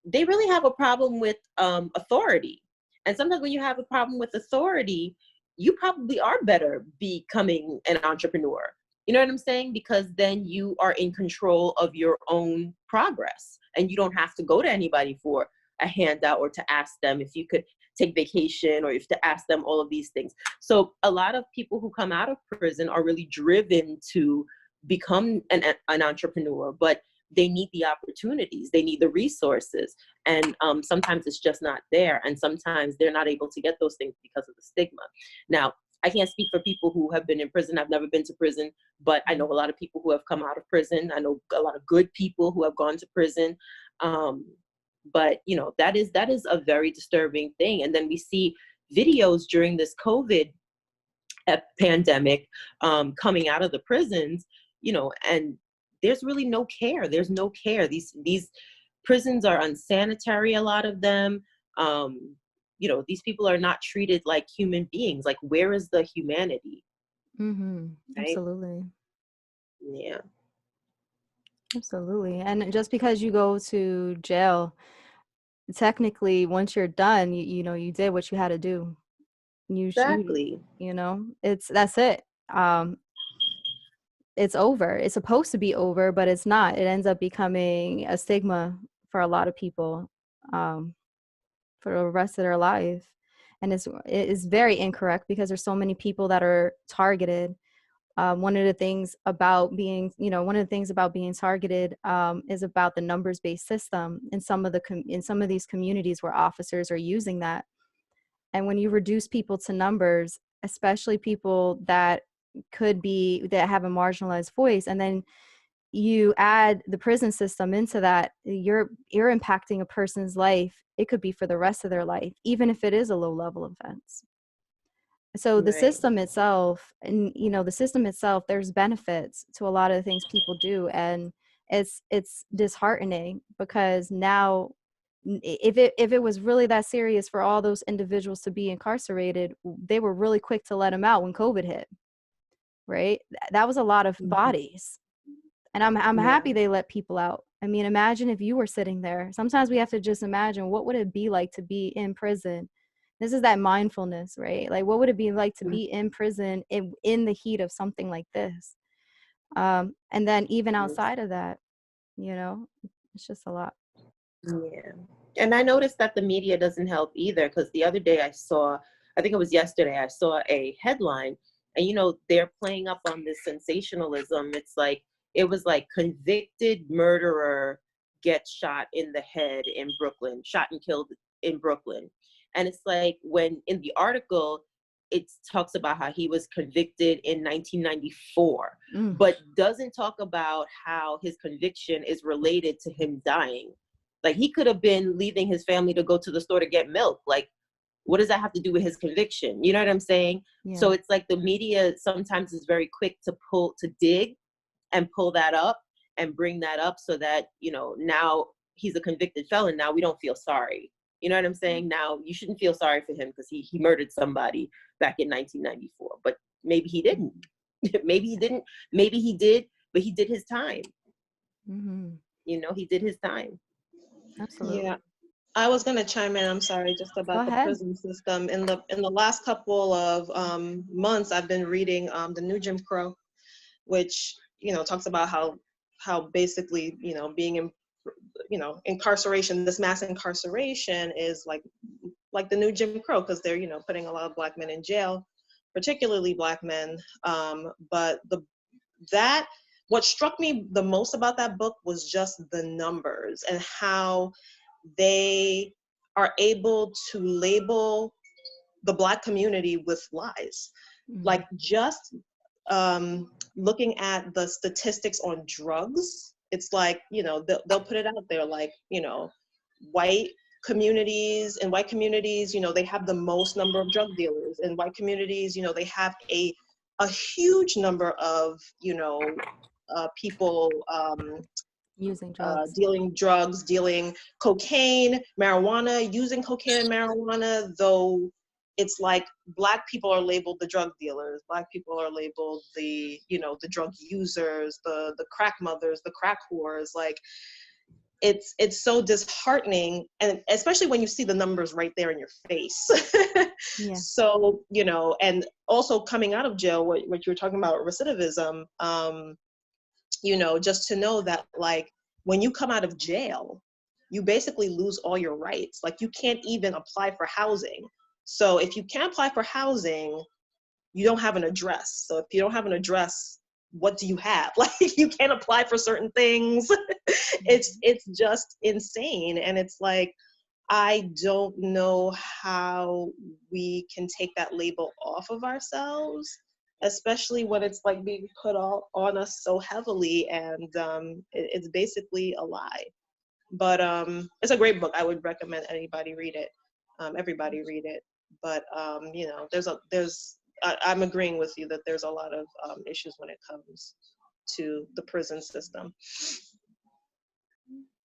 S1: they really have a problem with authority. And sometimes when you have a problem with authority, you probably are better becoming an entrepreneur. You know what I'm saying? Because then you are in control of your own progress, and you don't have to go to anybody for a handout or to ask them if you could take vacation, or if to ask them all of these things. So a lot of people who come out of prison are really driven to become an entrepreneur, but they need the opportunities, they need the resources, and sometimes it's just not there, and sometimes they're not able to get those things because of the stigma. Now, I can't speak for people who have been in prison. I've never been to prison, but I know a lot of people who have come out of prison. I know a lot of good people who have gone to prison. But that is a very disturbing thing. And then we see videos during this COVID pandemic coming out of the prisons, and there's really no care. There's no care. These prisons are unsanitary, a lot of them. These people are not treated like human beings. Like, where is the humanity?
S9: Mm-hmm.
S14: right?
S9: Absolutely.
S14: Yeah.
S9: Absolutely. And just because you go to jail, technically, once you're done, you know, you did what you had to do.
S14: Exactly.
S9: You know, that's it. Um, it's over. It's supposed to be over, but it's not. It ends up becoming a stigma for a lot of people, um, for the rest of their life. And it is very incorrect because there's so many people that are targeted. One of the things about being, you know, one of the things about being targeted is about the numbers-based system in some of in some of these communities where officers are using that. And when you reduce people to numbers, especially people that that have a marginalized voice, and then you add the prison system into that, you're impacting a person's life. It could be for the rest of their life, even if it is a low level offense. So the
S14: Right.
S9: system itself, and you know, the system itself, there's benefits to a lot of the things people do, and it's disheartening because now if it was really that serious for all those individuals to be incarcerated, they were really quick to let them out when COVID hit, right? That was a lot of bodies. And I'm
S14: Yeah.
S9: happy they let people out. I mean, imagine if you were sitting there. Sometimes we have to just imagine, what would it be like to be in prison? This is that mindfulness, right? Like, what would it be like to be in prison in the heat of something like this? And then even outside of that, you know, it's just a lot.
S1: Yeah. And I noticed that the media doesn't help either, because the other day I think it was yesterday, I saw a headline, and they're playing up on this sensationalism. It's like, it was like, convicted murderer gets shot in the head in Brooklyn, shot and killed in Brooklyn. And it's like, when in the article, it talks about how he was convicted in 1994, but doesn't talk about how his conviction is related to him dying. Like, he could have been leaving his family to go to the store to get milk. Like, what does that have to do with his conviction? You know what I'm saying?
S9: Yeah.
S1: So it's like the media sometimes is very quick to dig and pull that up and bring that up so that, now he's a convicted felon. Now we don't feel sorry. You know what I'm saying? Now you shouldn't feel sorry for him because he murdered somebody back in 1994. But maybe he didn't. Maybe he didn't. Maybe he did, but he did his time.
S9: Mm-hmm.
S1: He did his time.
S9: Absolutely.
S14: Yeah. I was gonna chime in. I'm sorry, just
S9: Go
S14: about the
S9: ahead.
S14: prison system. In the last couple of months, I've been reading the New Jim Crow, which talks about how basically being in incarceration, this mass incarceration is like the new Jim Crow, because they're putting a lot of Black men in jail, particularly Black men. But what struck me the most about that book was just the numbers and how they are able to label the Black community with lies. Like, just looking at the statistics on drugs, it's like, they'll put it out there, like, white communities, they have the most number of drug dealers. In white communities, they have a huge number of, people
S9: using drugs,
S14: dealing cocaine, marijuana, using cocaine and marijuana, though it's like Black people are labeled the drug dealers, Black people are labeled the drug users, the crack mothers, the crack whores. Like, it's so disheartening, and especially when you see the numbers right there in your face.
S9: Yeah.
S14: So, and also coming out of jail, what you were talking about, recidivism, just to know that, like, when you come out of jail, you basically lose all your rights. Like, you can't even apply for housing. So if you can't apply for housing, you don't have an address. So if you don't have an address, what do you have? Like, you can't apply for certain things. It's just insane. And it's like, I don't know how we can take that label off of ourselves, especially when it's like being put on us so heavily, and it's basically a lie. But it's a great book. I would recommend anybody read it, everybody read it. But I'm agreeing with you that there's a lot of issues when it comes to the prison system.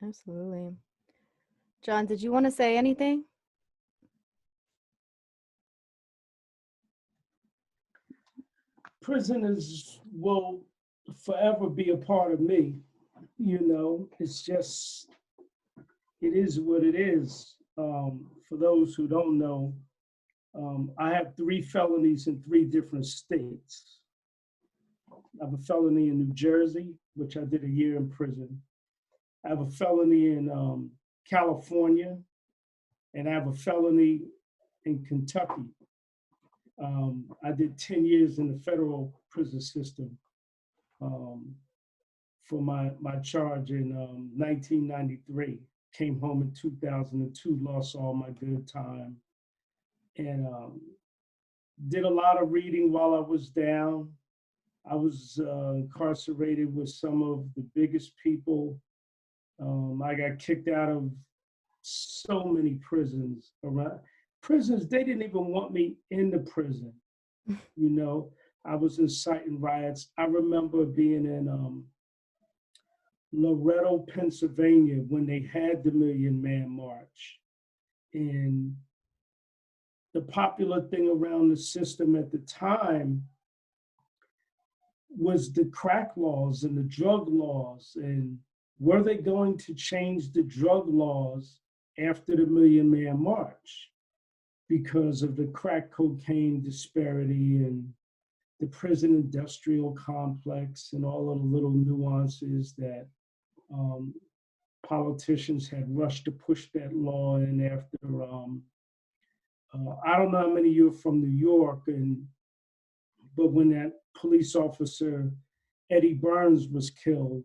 S9: Absolutely. John, did you want to say anything?
S10: prisoners will forever be a part of me. You know, it's just, it is what it is. For those who don't know, I have 3 felonies in 3 different states. I have a felony in New Jersey, which I did a year in prison. I have a felony in California, and I have a felony in Kentucky. I did 10 years in the federal prison system for my charge in 1993. Came home in 2002, lost all my good time, and did a lot of reading while I was down. I was incarcerated with some of the biggest people. I got kicked out of so many prisons around. Prisons, they didn't even want me in the prison. You know, I was inciting riots. I remember being in Loretto, Pennsylvania, when they had the Million Man March. And the popular thing around the system at the time was the crack laws and the drug laws. And were they going to change the drug laws after the Million Man March because of the crack cocaine disparity and the prison industrial complex and all of the little nuances that politicians had rushed to push that law in after. I don't know how many of you are from New York, but when that police officer, Eddie Burns, was killed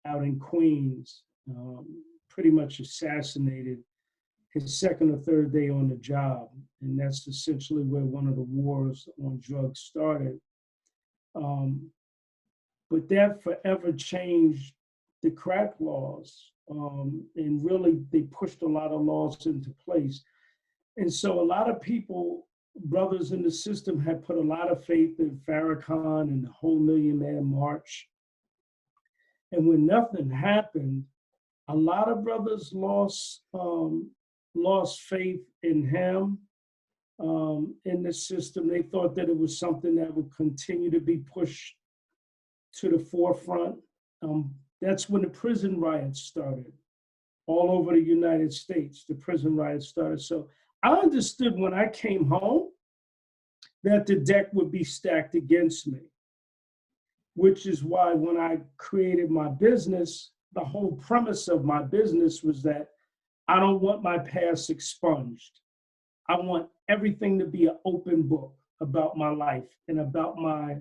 S10: out in Queens, pretty much assassinated his second or third day on the job. And that's essentially where one of the wars on drugs started. But that forever changed the crack laws. And really, they pushed a lot of laws into place. And so a lot of people, brothers in the system, had put a lot of faith in Farrakhan and the whole Million Man March. And when nothing happened, a lot of brothers lost faith in him, in the system. They thought that it was something that would continue to be pushed to the forefront. That's when the prison riots started. All over the United States, the prison riots started. So I understood when I came home that the deck would be stacked against me, which is why when I created my business, the whole premise of my business was that I don't want my past expunged. I want everything to be an open book about my life and about my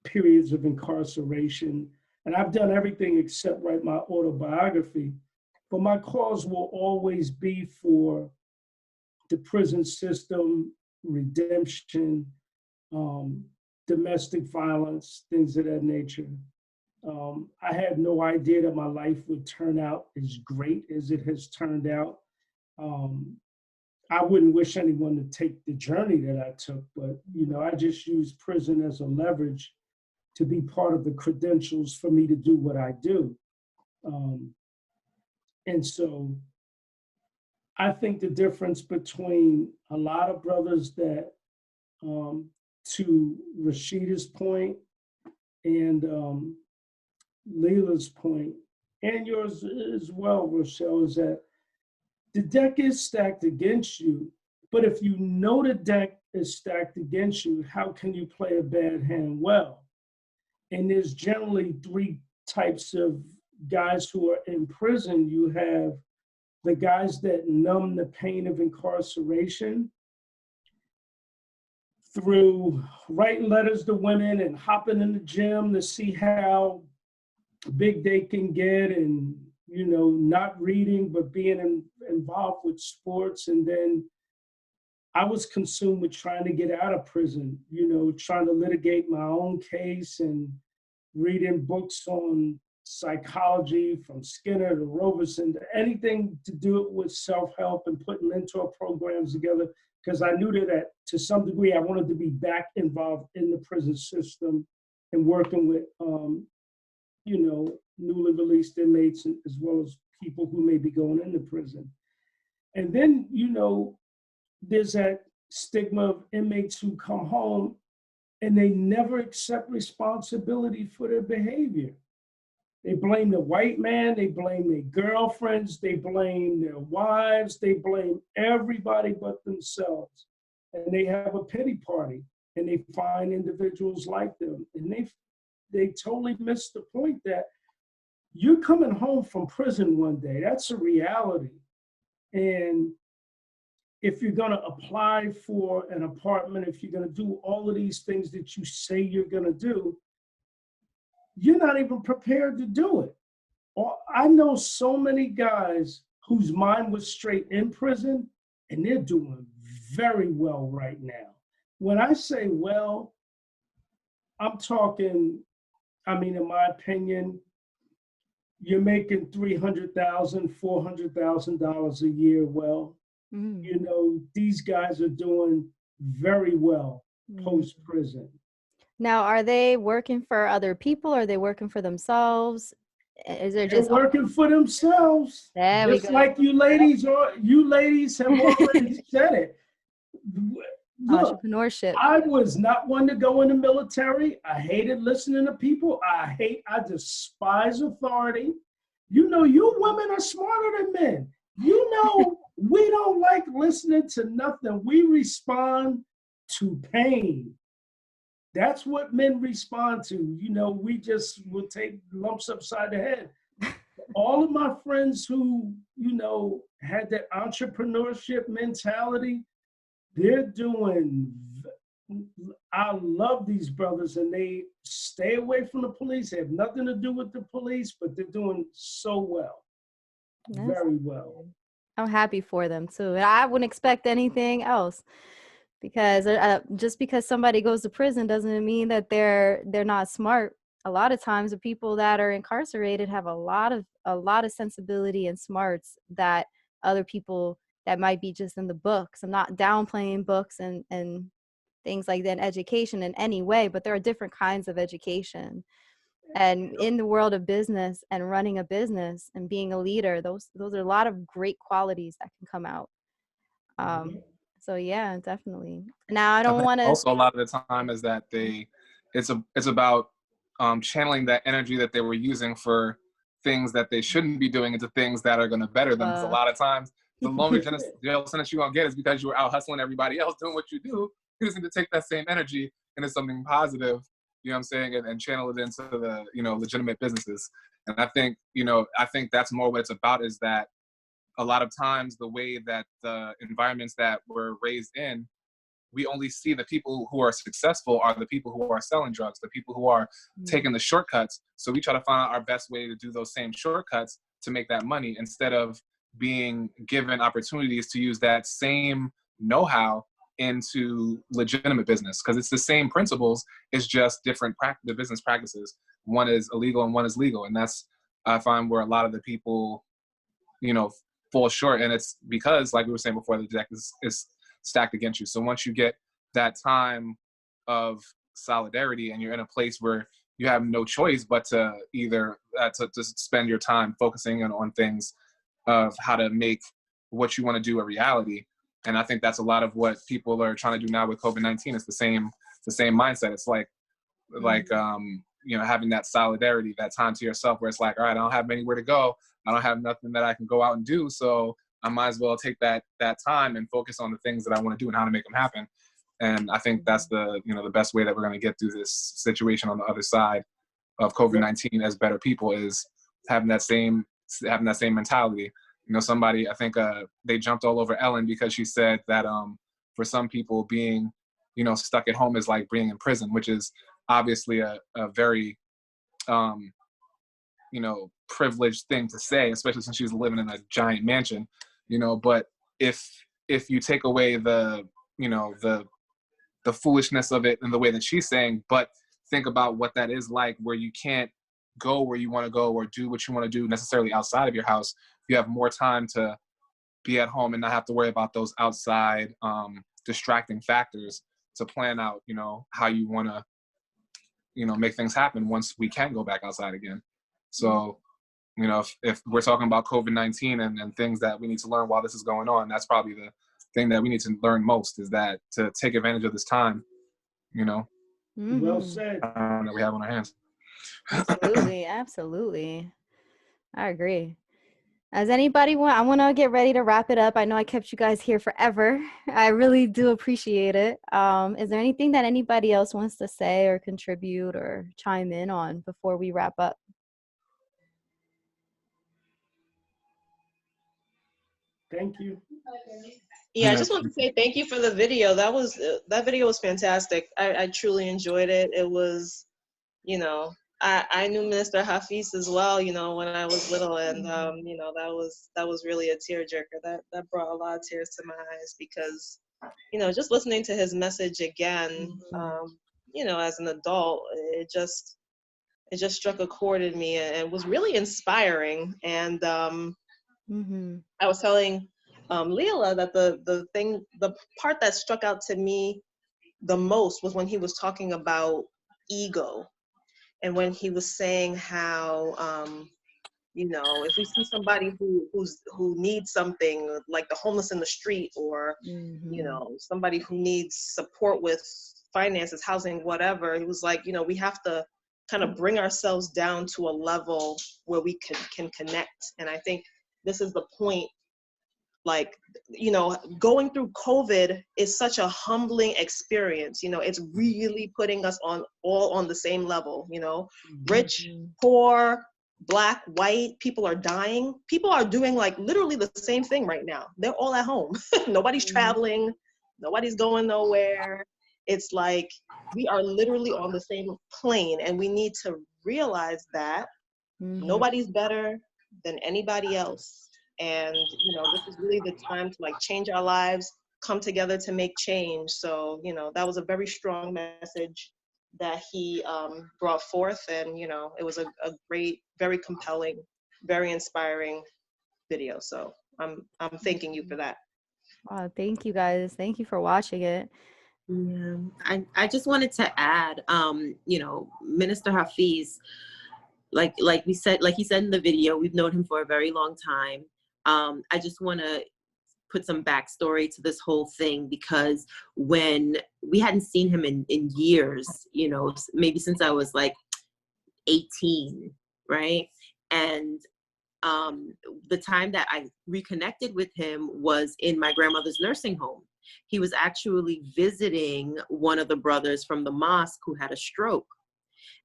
S10: periods of incarceration. And I've done everything except write my autobiography. But my cause will always be for the prison system, redemption, domestic violence, things of that nature. I had no idea that my life would turn out as great as it has turned out. I wouldn't wish anyone to take the journey that I took, but I just used prison as a leverage to be part of the credentials for me to do what I do. And so I think the difference between a lot of brothers that, to Rashida's point and Lila's point, and yours as well, Rochelle, is that the deck is stacked against you, but if you know the deck is stacked against you, how can you play a bad hand well? And there's generally 3 types of guys who are in prison. You have the guys that numb the pain of incarceration through writing letters to women and hopping in the gym to see how big they can get, and not reading but being involved with sports. And then I was consumed with trying to get out of prison, trying to litigate my own case and reading books on psychology from Skinner to Roberson, to anything to do it with self-help and putting mentor programs together, because I knew that to some degree I wanted to be back involved in the prison system and working with newly released inmates as well as people who may be going into prison. And then there's that stigma of inmates who come home and they never accept responsibility for their behavior. They blame the white man, they blame their girlfriends, they blame their wives, they blame everybody but themselves. And they have a pity party and they find individuals like them. And they totally miss the point that you're coming home from prison one day. That's a reality. And if you're going to apply for an apartment, if you're going to do all of these things that you say you're going to do, you're not even prepared to do it. Or I know so many guys whose mind was straight in prison, and they're doing very well right now. When I say well, I'm talking, in my opinion, you're making $300,000, $400,000 a year. Well, these guys are doing very well post-prison.
S9: Now, are they working for other people? Or are they working for themselves? Is there just
S10: working for themselves? Just like you ladies have already said it. Look,
S9: entrepreneurship.
S10: I was not one to go in the military. I hated listening to people. I despise authority. You women are smarter than men. We don't like listening to nothing. We respond to pain. That's what men respond to. We just will take lumps upside the head. All of my friends who, had that entrepreneurship mentality, I love these brothers, and they stay away from the police. They have nothing to do with the police, but they're doing so well. Very well.
S9: I'm happy for them too. I wouldn't expect anything else, because just because somebody goes to prison doesn't mean that they're not smart. A lot of times the people that are incarcerated have a lot of sensibility and smarts that other people that might be just in the books. I'm not downplaying books and things like that, education in any way, but there are different kinds of education. And in the world of business and running a business and being a leader, those are a lot of great qualities that can come out. So yeah, definitely. Now I don't want to.
S13: Also, a lot of the time is that it's about channeling that energy that they were using for things that they shouldn't be doing into things that are going to better them. Because a lot of times, the longer jail sentence you're going to get is because you were out hustling everybody else doing what you do. You just need to take that same energy into something positive, you know what I'm saying, and channel it into the, legitimate businesses. And I think that's more what it's about, is that a lot of times the way that the environments that we're raised in, we only see the people who are successful are the people who are selling drugs, the people who are taking the shortcuts. So we try to find out our best way to do those same shortcuts to make that money, instead of being given opportunities to use that same know-how into legitimate business. Because it's the same principles, it's just different the business practices. One is illegal and one is legal. And that's, I find, where a lot of the people, fall short. And it's because, like we were saying before, the deck is stacked against you. So once you get that time of solidarity and you're in a place where you have no choice but to either to spend your time focusing on things of how to make what you want to do a reality. And I think that's a lot of what people are trying to do now with COVID-19. It's the same mindset. It's like having that solidarity, that time to yourself, where it's like, all right, I don't have anywhere to go. I don't have nothing that I can go out and do. So I might as well take that time and focus on the things that I want to do and how to make them happen. And I think that's the best way that we're going to get through this situation on the other side of COVID-19 as better people, is having that same mentality. Somebody, I think they jumped all over Ellen because she said that for some people being, stuck at home is like being in prison, which is obviously a very, privileged thing to say, especially since she's living in a giant mansion, but if you take away the foolishness of it in the way that she's saying, but think about what that is like, where you can't go where you want to go or do what you want to do necessarily outside of your house. You have more time to be at home and not have to worry about those outside distracting factors to plan out, how you want to, make things happen once we can go back outside again. So, if we're talking about COVID-19 and things that we need to learn while this is going on, that's probably thing that we need to learn most, is that to take advantage of this time, you know,
S10: Well said.
S13: that we have on our hands.
S9: Absolutely, absolutely. I agree. As anybody want, I want to get ready to wrap it up. I know I kept you guys here forever. I really do appreciate it. Is there anything that anybody else wants to say or contribute or chime in on before we wrap up?
S10: Thank you.
S14: Yeah, I just want to say thank you for the video. That video was fantastic. I truly enjoyed it. It was, you know, I knew Minister Hafeez as well, you know, when I was little, and you know, that was really a tearjerker. That brought a lot of tears to my eyes, because, you know, just listening to his message again, you know, as an adult, it just struck a chord in me, and was really inspiring. And I was telling Lila that the part that struck out to me the most was when he was talking about ego, and when he was saying how you know, if we see somebody who needs something, like the homeless in the street, or you know, somebody who needs support with finances, housing, whatever, it was like, you know, we have to kind of bring ourselves down to a level where we can connect. And I think this is the point. Like, you know, going through COVID is such a humbling experience. You know, it's really putting us all on the same level, you know, rich, poor, black, white, people are dying. People are doing like literally the same thing right now. They're all at home. Nobody's traveling. Nobody's going nowhere. It's like we are literally on the same plane, and we need to realize that nobody's better than anybody else. And, you know, this is really the time to like change our lives, come together to make change. So, you know, that was a very strong message that he brought forth. And, you know, it was a great, very compelling, very inspiring video. So I'm thanking you for that.
S9: Thank you guys. Thank you for watching it.
S1: Yeah, I just wanted to add, you know, Minister Hafeez, like we said, like he said in the video, we've known him for a very long time. I just want to put some backstory to this whole thing, because when we hadn't seen him in years, you know, maybe since I was like 18, right? And the time that I reconnected with him was in my grandmother's nursing home. He was actually visiting one of the brothers from the mosque who had a stroke.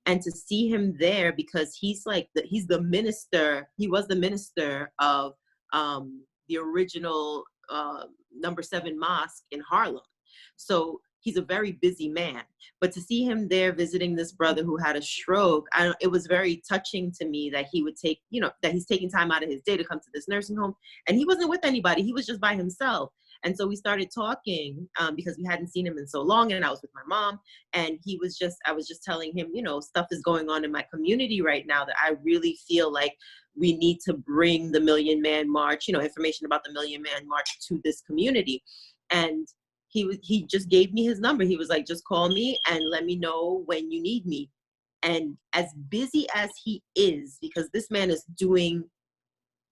S1: And to see him there, because he's the minister, he was the minister of the original number 7 mosque in Harlem. So he's a very busy man. But to see him there visiting this brother who had a stroke, it was very touching to me that he would take, you know, that he's taking time out of his day to come to this nursing home. And he wasn't with anybody. He was just by himself. And so we started talking because we hadn't seen him in so long, and I was with my mom, and I was just telling him, you know, stuff is going on in my community right now that I really feel like we need to bring the Million Man March, you know, information about the Million Man March to this community. And he just gave me his number. He was like, just call me and let me know when you need me. And as busy as he is, because this man is doing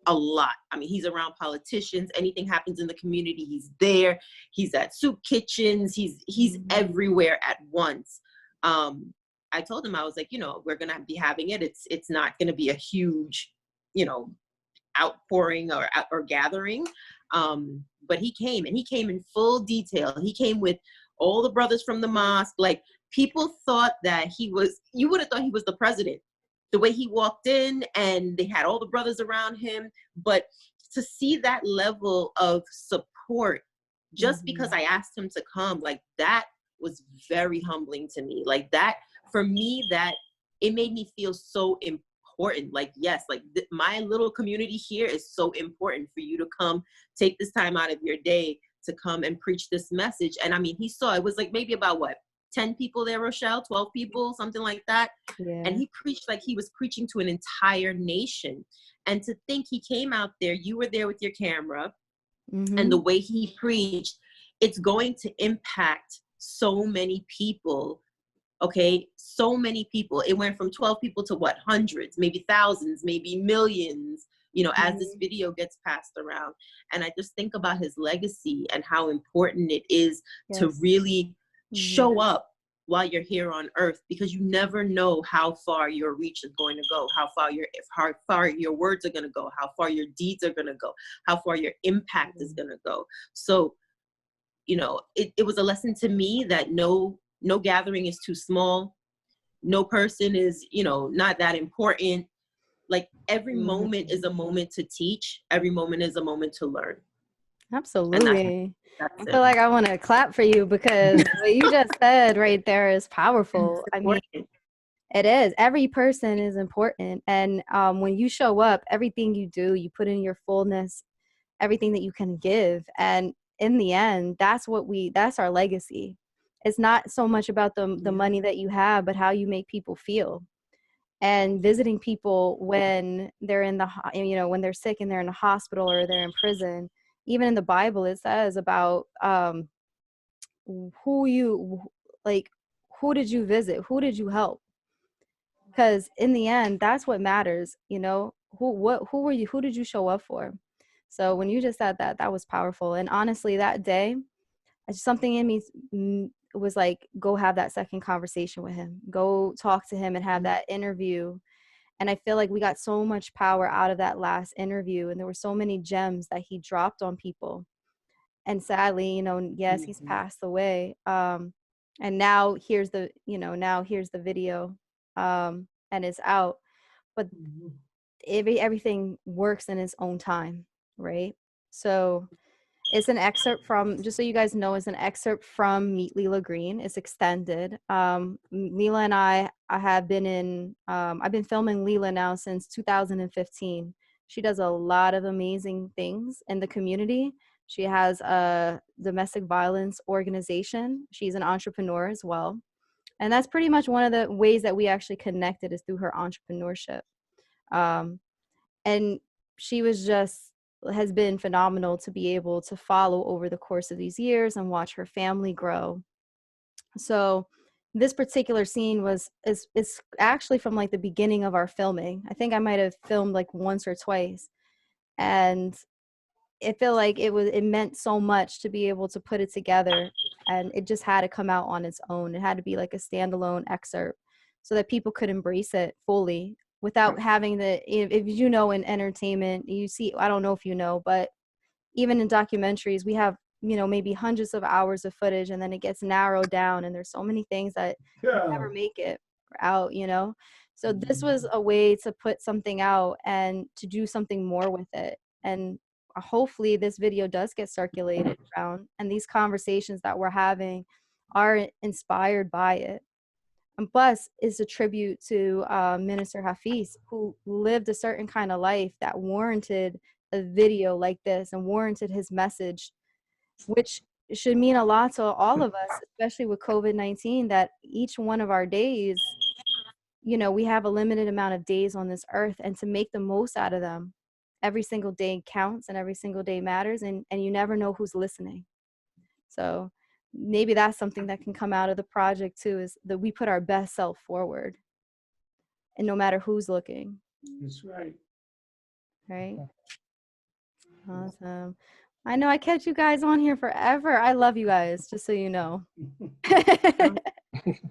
S1: a lot. I mean, he's around politicians. Anything happens in the community, he's there. He's at soup kitchens. He's everywhere at once. I told him, I was like, you know, we're gonna be having it. It's not gonna be a huge, you know, outpouring or gathering. But he came, and he came in full detail. He came with all the brothers from the mosque. Like, people thought that you would have thought he was the president. The way he walked in, and they had all the brothers around him. But to see that level of support, just because I asked him to come, like, that was very humbling to me. Like, that, for me, that it made me feel so important. Like, yes, like my little community here is so important for you to come, take this time out of your day to come and preach this message. And I mean, he saw, it was like maybe about 10 people there, Rochelle, 12 people, something like that. Yeah. And he preached like he was preaching to an entire nation. And to think he came out there, you were there with your camera, and the way he preached, it's going to impact so many people. Okay, so many people. It went from 12 people to hundreds, maybe thousands, maybe millions, you know, as this video gets passed around. And I just think about his legacy and how important it is to really show up while you're here on earth, because you never know how far your reach is going to go, how far your words are going to go, how far your deeds are going to go, how far your impact is going to go. So, you know, it was a lesson to me that no gathering is too small. No person is, you know, not that important. Like every moment is a moment to teach. Every moment is a moment to learn.
S9: Absolutely.
S1: That's
S9: I
S1: it.
S9: feel like I want to clap for you because what you just said right there is powerful. I mean, it is. Every person is important. And when you show up, everything you do, you put in your fullness, everything that you can give. And in the end, that's our legacy. It's not so much about the money that you have, but how you make people feel. And visiting people when they're when they're sick and they're in the hospital or they're in prison. Even in the Bible, it says about who did you visit? Who did you help? Because in the end, that's what matters. You know, who did you show up for? So when you just said that, that was powerful. And honestly, that day, something in me was like, go have that second conversation with him. Go talk to him and have that interview. And I feel like we got so much power out of that last interview. And there were so many gems that he dropped on people. And sadly, you know, yes, he's passed away. And now here's the video, and it's out. But everything works in its own time, right? So it's an excerpt from, just so you guys know, it's an excerpt from Meet Lila Green. It's extended. Lila and I have been I've been filming Lila now since 2015. She does a lot of amazing things in the community. She has a domestic violence organization. She's an entrepreneur as well. And that's pretty much one of the ways that we actually connected, is through her entrepreneurship. And she has been phenomenal to be able to follow over the course of these years and watch her family grow. So this particular scene is actually from like the beginning of our filming. I think I might have filmed like once or twice. And I feel like it meant so much to be able to put it together, and it just had to come out on its own. It had to be like a standalone excerpt so that people could embrace it fully without having if you know, in entertainment, you see, I don't know if you know, but even in documentaries, we have, you know, maybe hundreds of hours of footage, and then it gets narrowed down, and there's so many things that never make it out, you know? So this was a way to put something out and to do something more with it. And hopefully this video does get circulated around, and these conversations that we're having are inspired by it. And plus, it's a tribute to Minister Hafeez, who lived a certain kind of life that warranted a video like this and warranted his message, which should mean a lot to all of us, especially with COVID-19, that each one of our days, you know, we have a limited amount of days on this earth, and to make the most out of them. Every single day counts and every single day matters, and you never know who's listening. So maybe that's something that can come out of the project too, is that we put our best self forward, and no matter who's looking.
S10: That's right.
S9: Right? Awesome. I know I kept you guys on here forever. I love you guys, just so you know.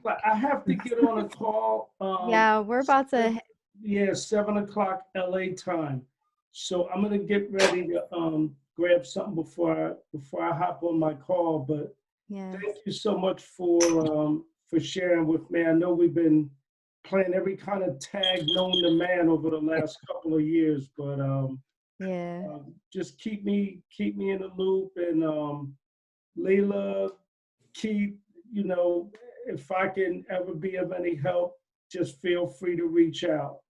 S10: But I have to get on a call.
S9: Yeah, we're about to.
S10: Yeah, 7:00 LA time. So I'm gonna get ready to grab something before I hop on my call. But thank you so much for sharing with me. I know we've been playing every kind of tag known to man over the last couple of years, but just keep me in the loop. And Lila, keep, you know, if I can ever be of any help, just feel free to reach out.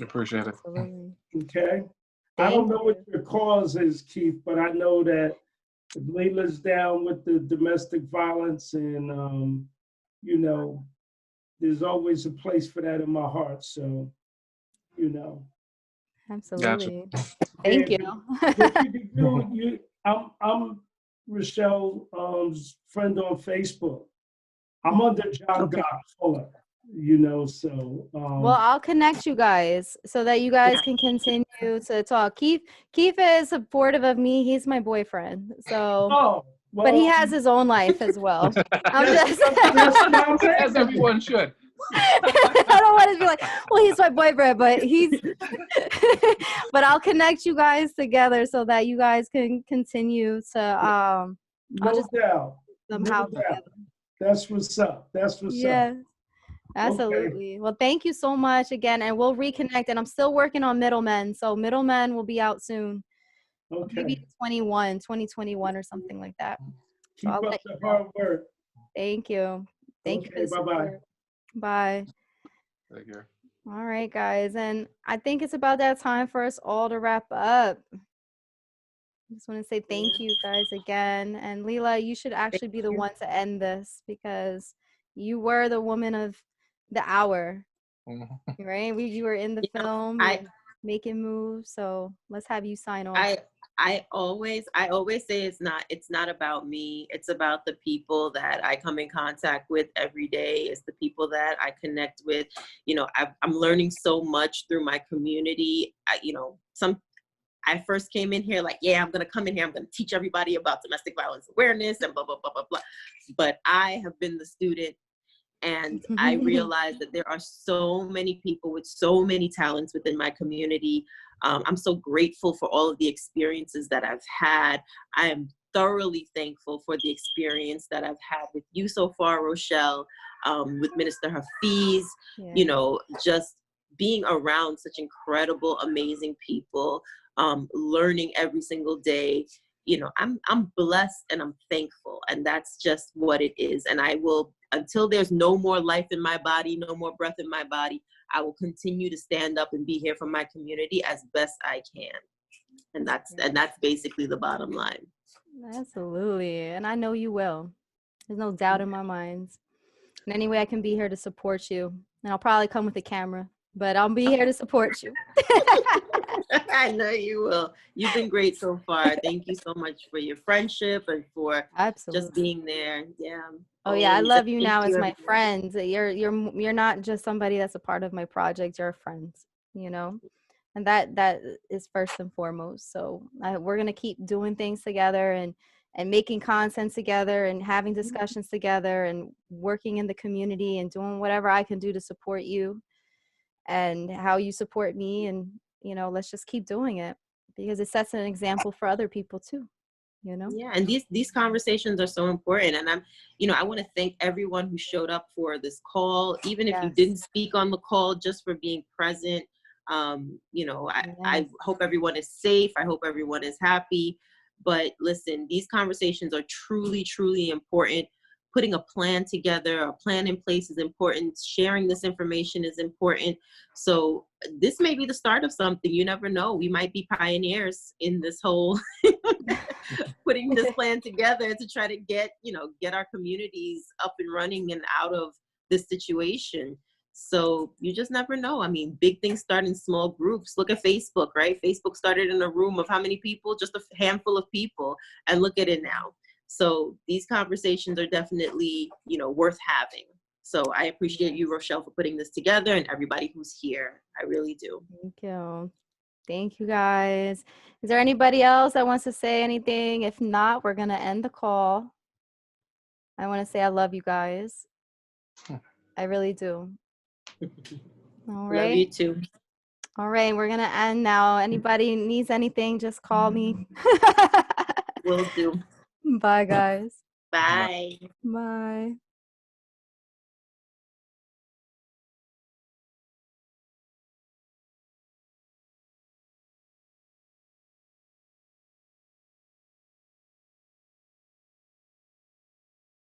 S13: Appreciate it.
S10: Okay. I don't know what your cause is, Keith, but I know that if Lila's down with the domestic violence, and you know, there's always a place for that in my heart. So, you know.
S9: Absolutely.
S13: Gotcha.
S9: Thank you.
S10: I'm Rochelle's friend on Facebook. I'm under John Fuller. you know, so.
S9: Well, I'll connect you guys so that you guys can continue to talk. Keith is supportive of me. He's my boyfriend. So,
S10: Oh, well,
S9: but he has his own life as well. I'm just
S13: As everyone should.
S9: I don't want to be like, well, he's my boyfriend, but he's but I'll connect you guys together so that you guys can continue to
S10: no doubt.
S9: somehow
S10: No doubt. That's what's up. That's what's up.
S9: Absolutely. Well, thank you so much again, and we'll reconnect. And I'm still working on Middlemen, so Middlemen will be out soon.
S10: Okay.
S9: Maybe 2021 or something like that. So
S10: Keep up the hard work.
S9: Thank you. Thank you for the support. Bye.
S13: Take care.
S9: All right, guys, and I think it's about that time for us all to wrap up. I just want to say thank you guys again, and Lila, you should actually be the one to end this because you were the woman of the hour, right? You were in the film, making moves. So let's have you sign off.
S1: I always say it's not about me. It's about the people that I come in contact with every day. It's the people that I connect with. You know, I'm learning so much through my community. I first came in here like, I'm going to come in here. I'm going to teach everybody about domestic violence awareness and blah, blah, blah, blah, blah. But I have been the student, and I realized that there are so many people with so many talents within my community. I'm so grateful for all of the experiences that I've had. I am thoroughly thankful for the experience that I've had with you so far, Rochelle, with Minister Hafeez, you know, just being around such incredible, amazing people, learning every single day. You know, I'm blessed and I'm thankful, and that's just what it is. And I will, until there's no more life in my body, no more breath in my body, I will continue to stand up and be here for my community as best I can. And that's basically the bottom line.
S9: Absolutely. And I know you will. There's no doubt in my mind. And anyway, I can be here to support you. And I'll probably come with a camera, but I'll be here to support you.
S1: I know you will. You've been great so far. Thank you so much for your friendship and for just being there. Yeah.
S9: Oh yeah, I love you now as my friend. You're not just somebody that's a part of my project. You're a friend, you know, and that is first and foremost. So we're gonna keep doing things together and making content together and having discussions together and working in the community and doing whatever I can do to support you and how you support me. And you know, let's just keep doing it because it sets an example for other people too. You know?
S1: Yeah, and these conversations are so important. And I want to thank everyone who showed up for this call, even if you didn't speak on the call, just for being present. I hope everyone is safe. I hope everyone is happy. But listen, these conversations are truly, truly important. Putting a plan together, a plan in place is important. Sharing this information is important. So this may be the start of something. You never know. We might be pioneers in this whole putting this plan together to try to get our communities up and running and out of this situation. So you just never know. I mean, big things start in small groups. Look at Facebook, right? Facebook started in a room of how many people? Just a handful of people. And look at it now. So these conversations are definitely, worth having. So I appreciate you, Rochelle, for putting this together and everybody who's here. I really do.
S9: Thank you. Thank you, guys. Is there anybody else that wants to say anything? If not, we're going to end the call. I want to say I love you guys. I really do. All right.
S1: Love you too.
S9: All right. We're going to end now. Anybody needs anything, just call me.
S1: Will do.
S9: Bye, guys.
S1: Bye.
S9: Bye.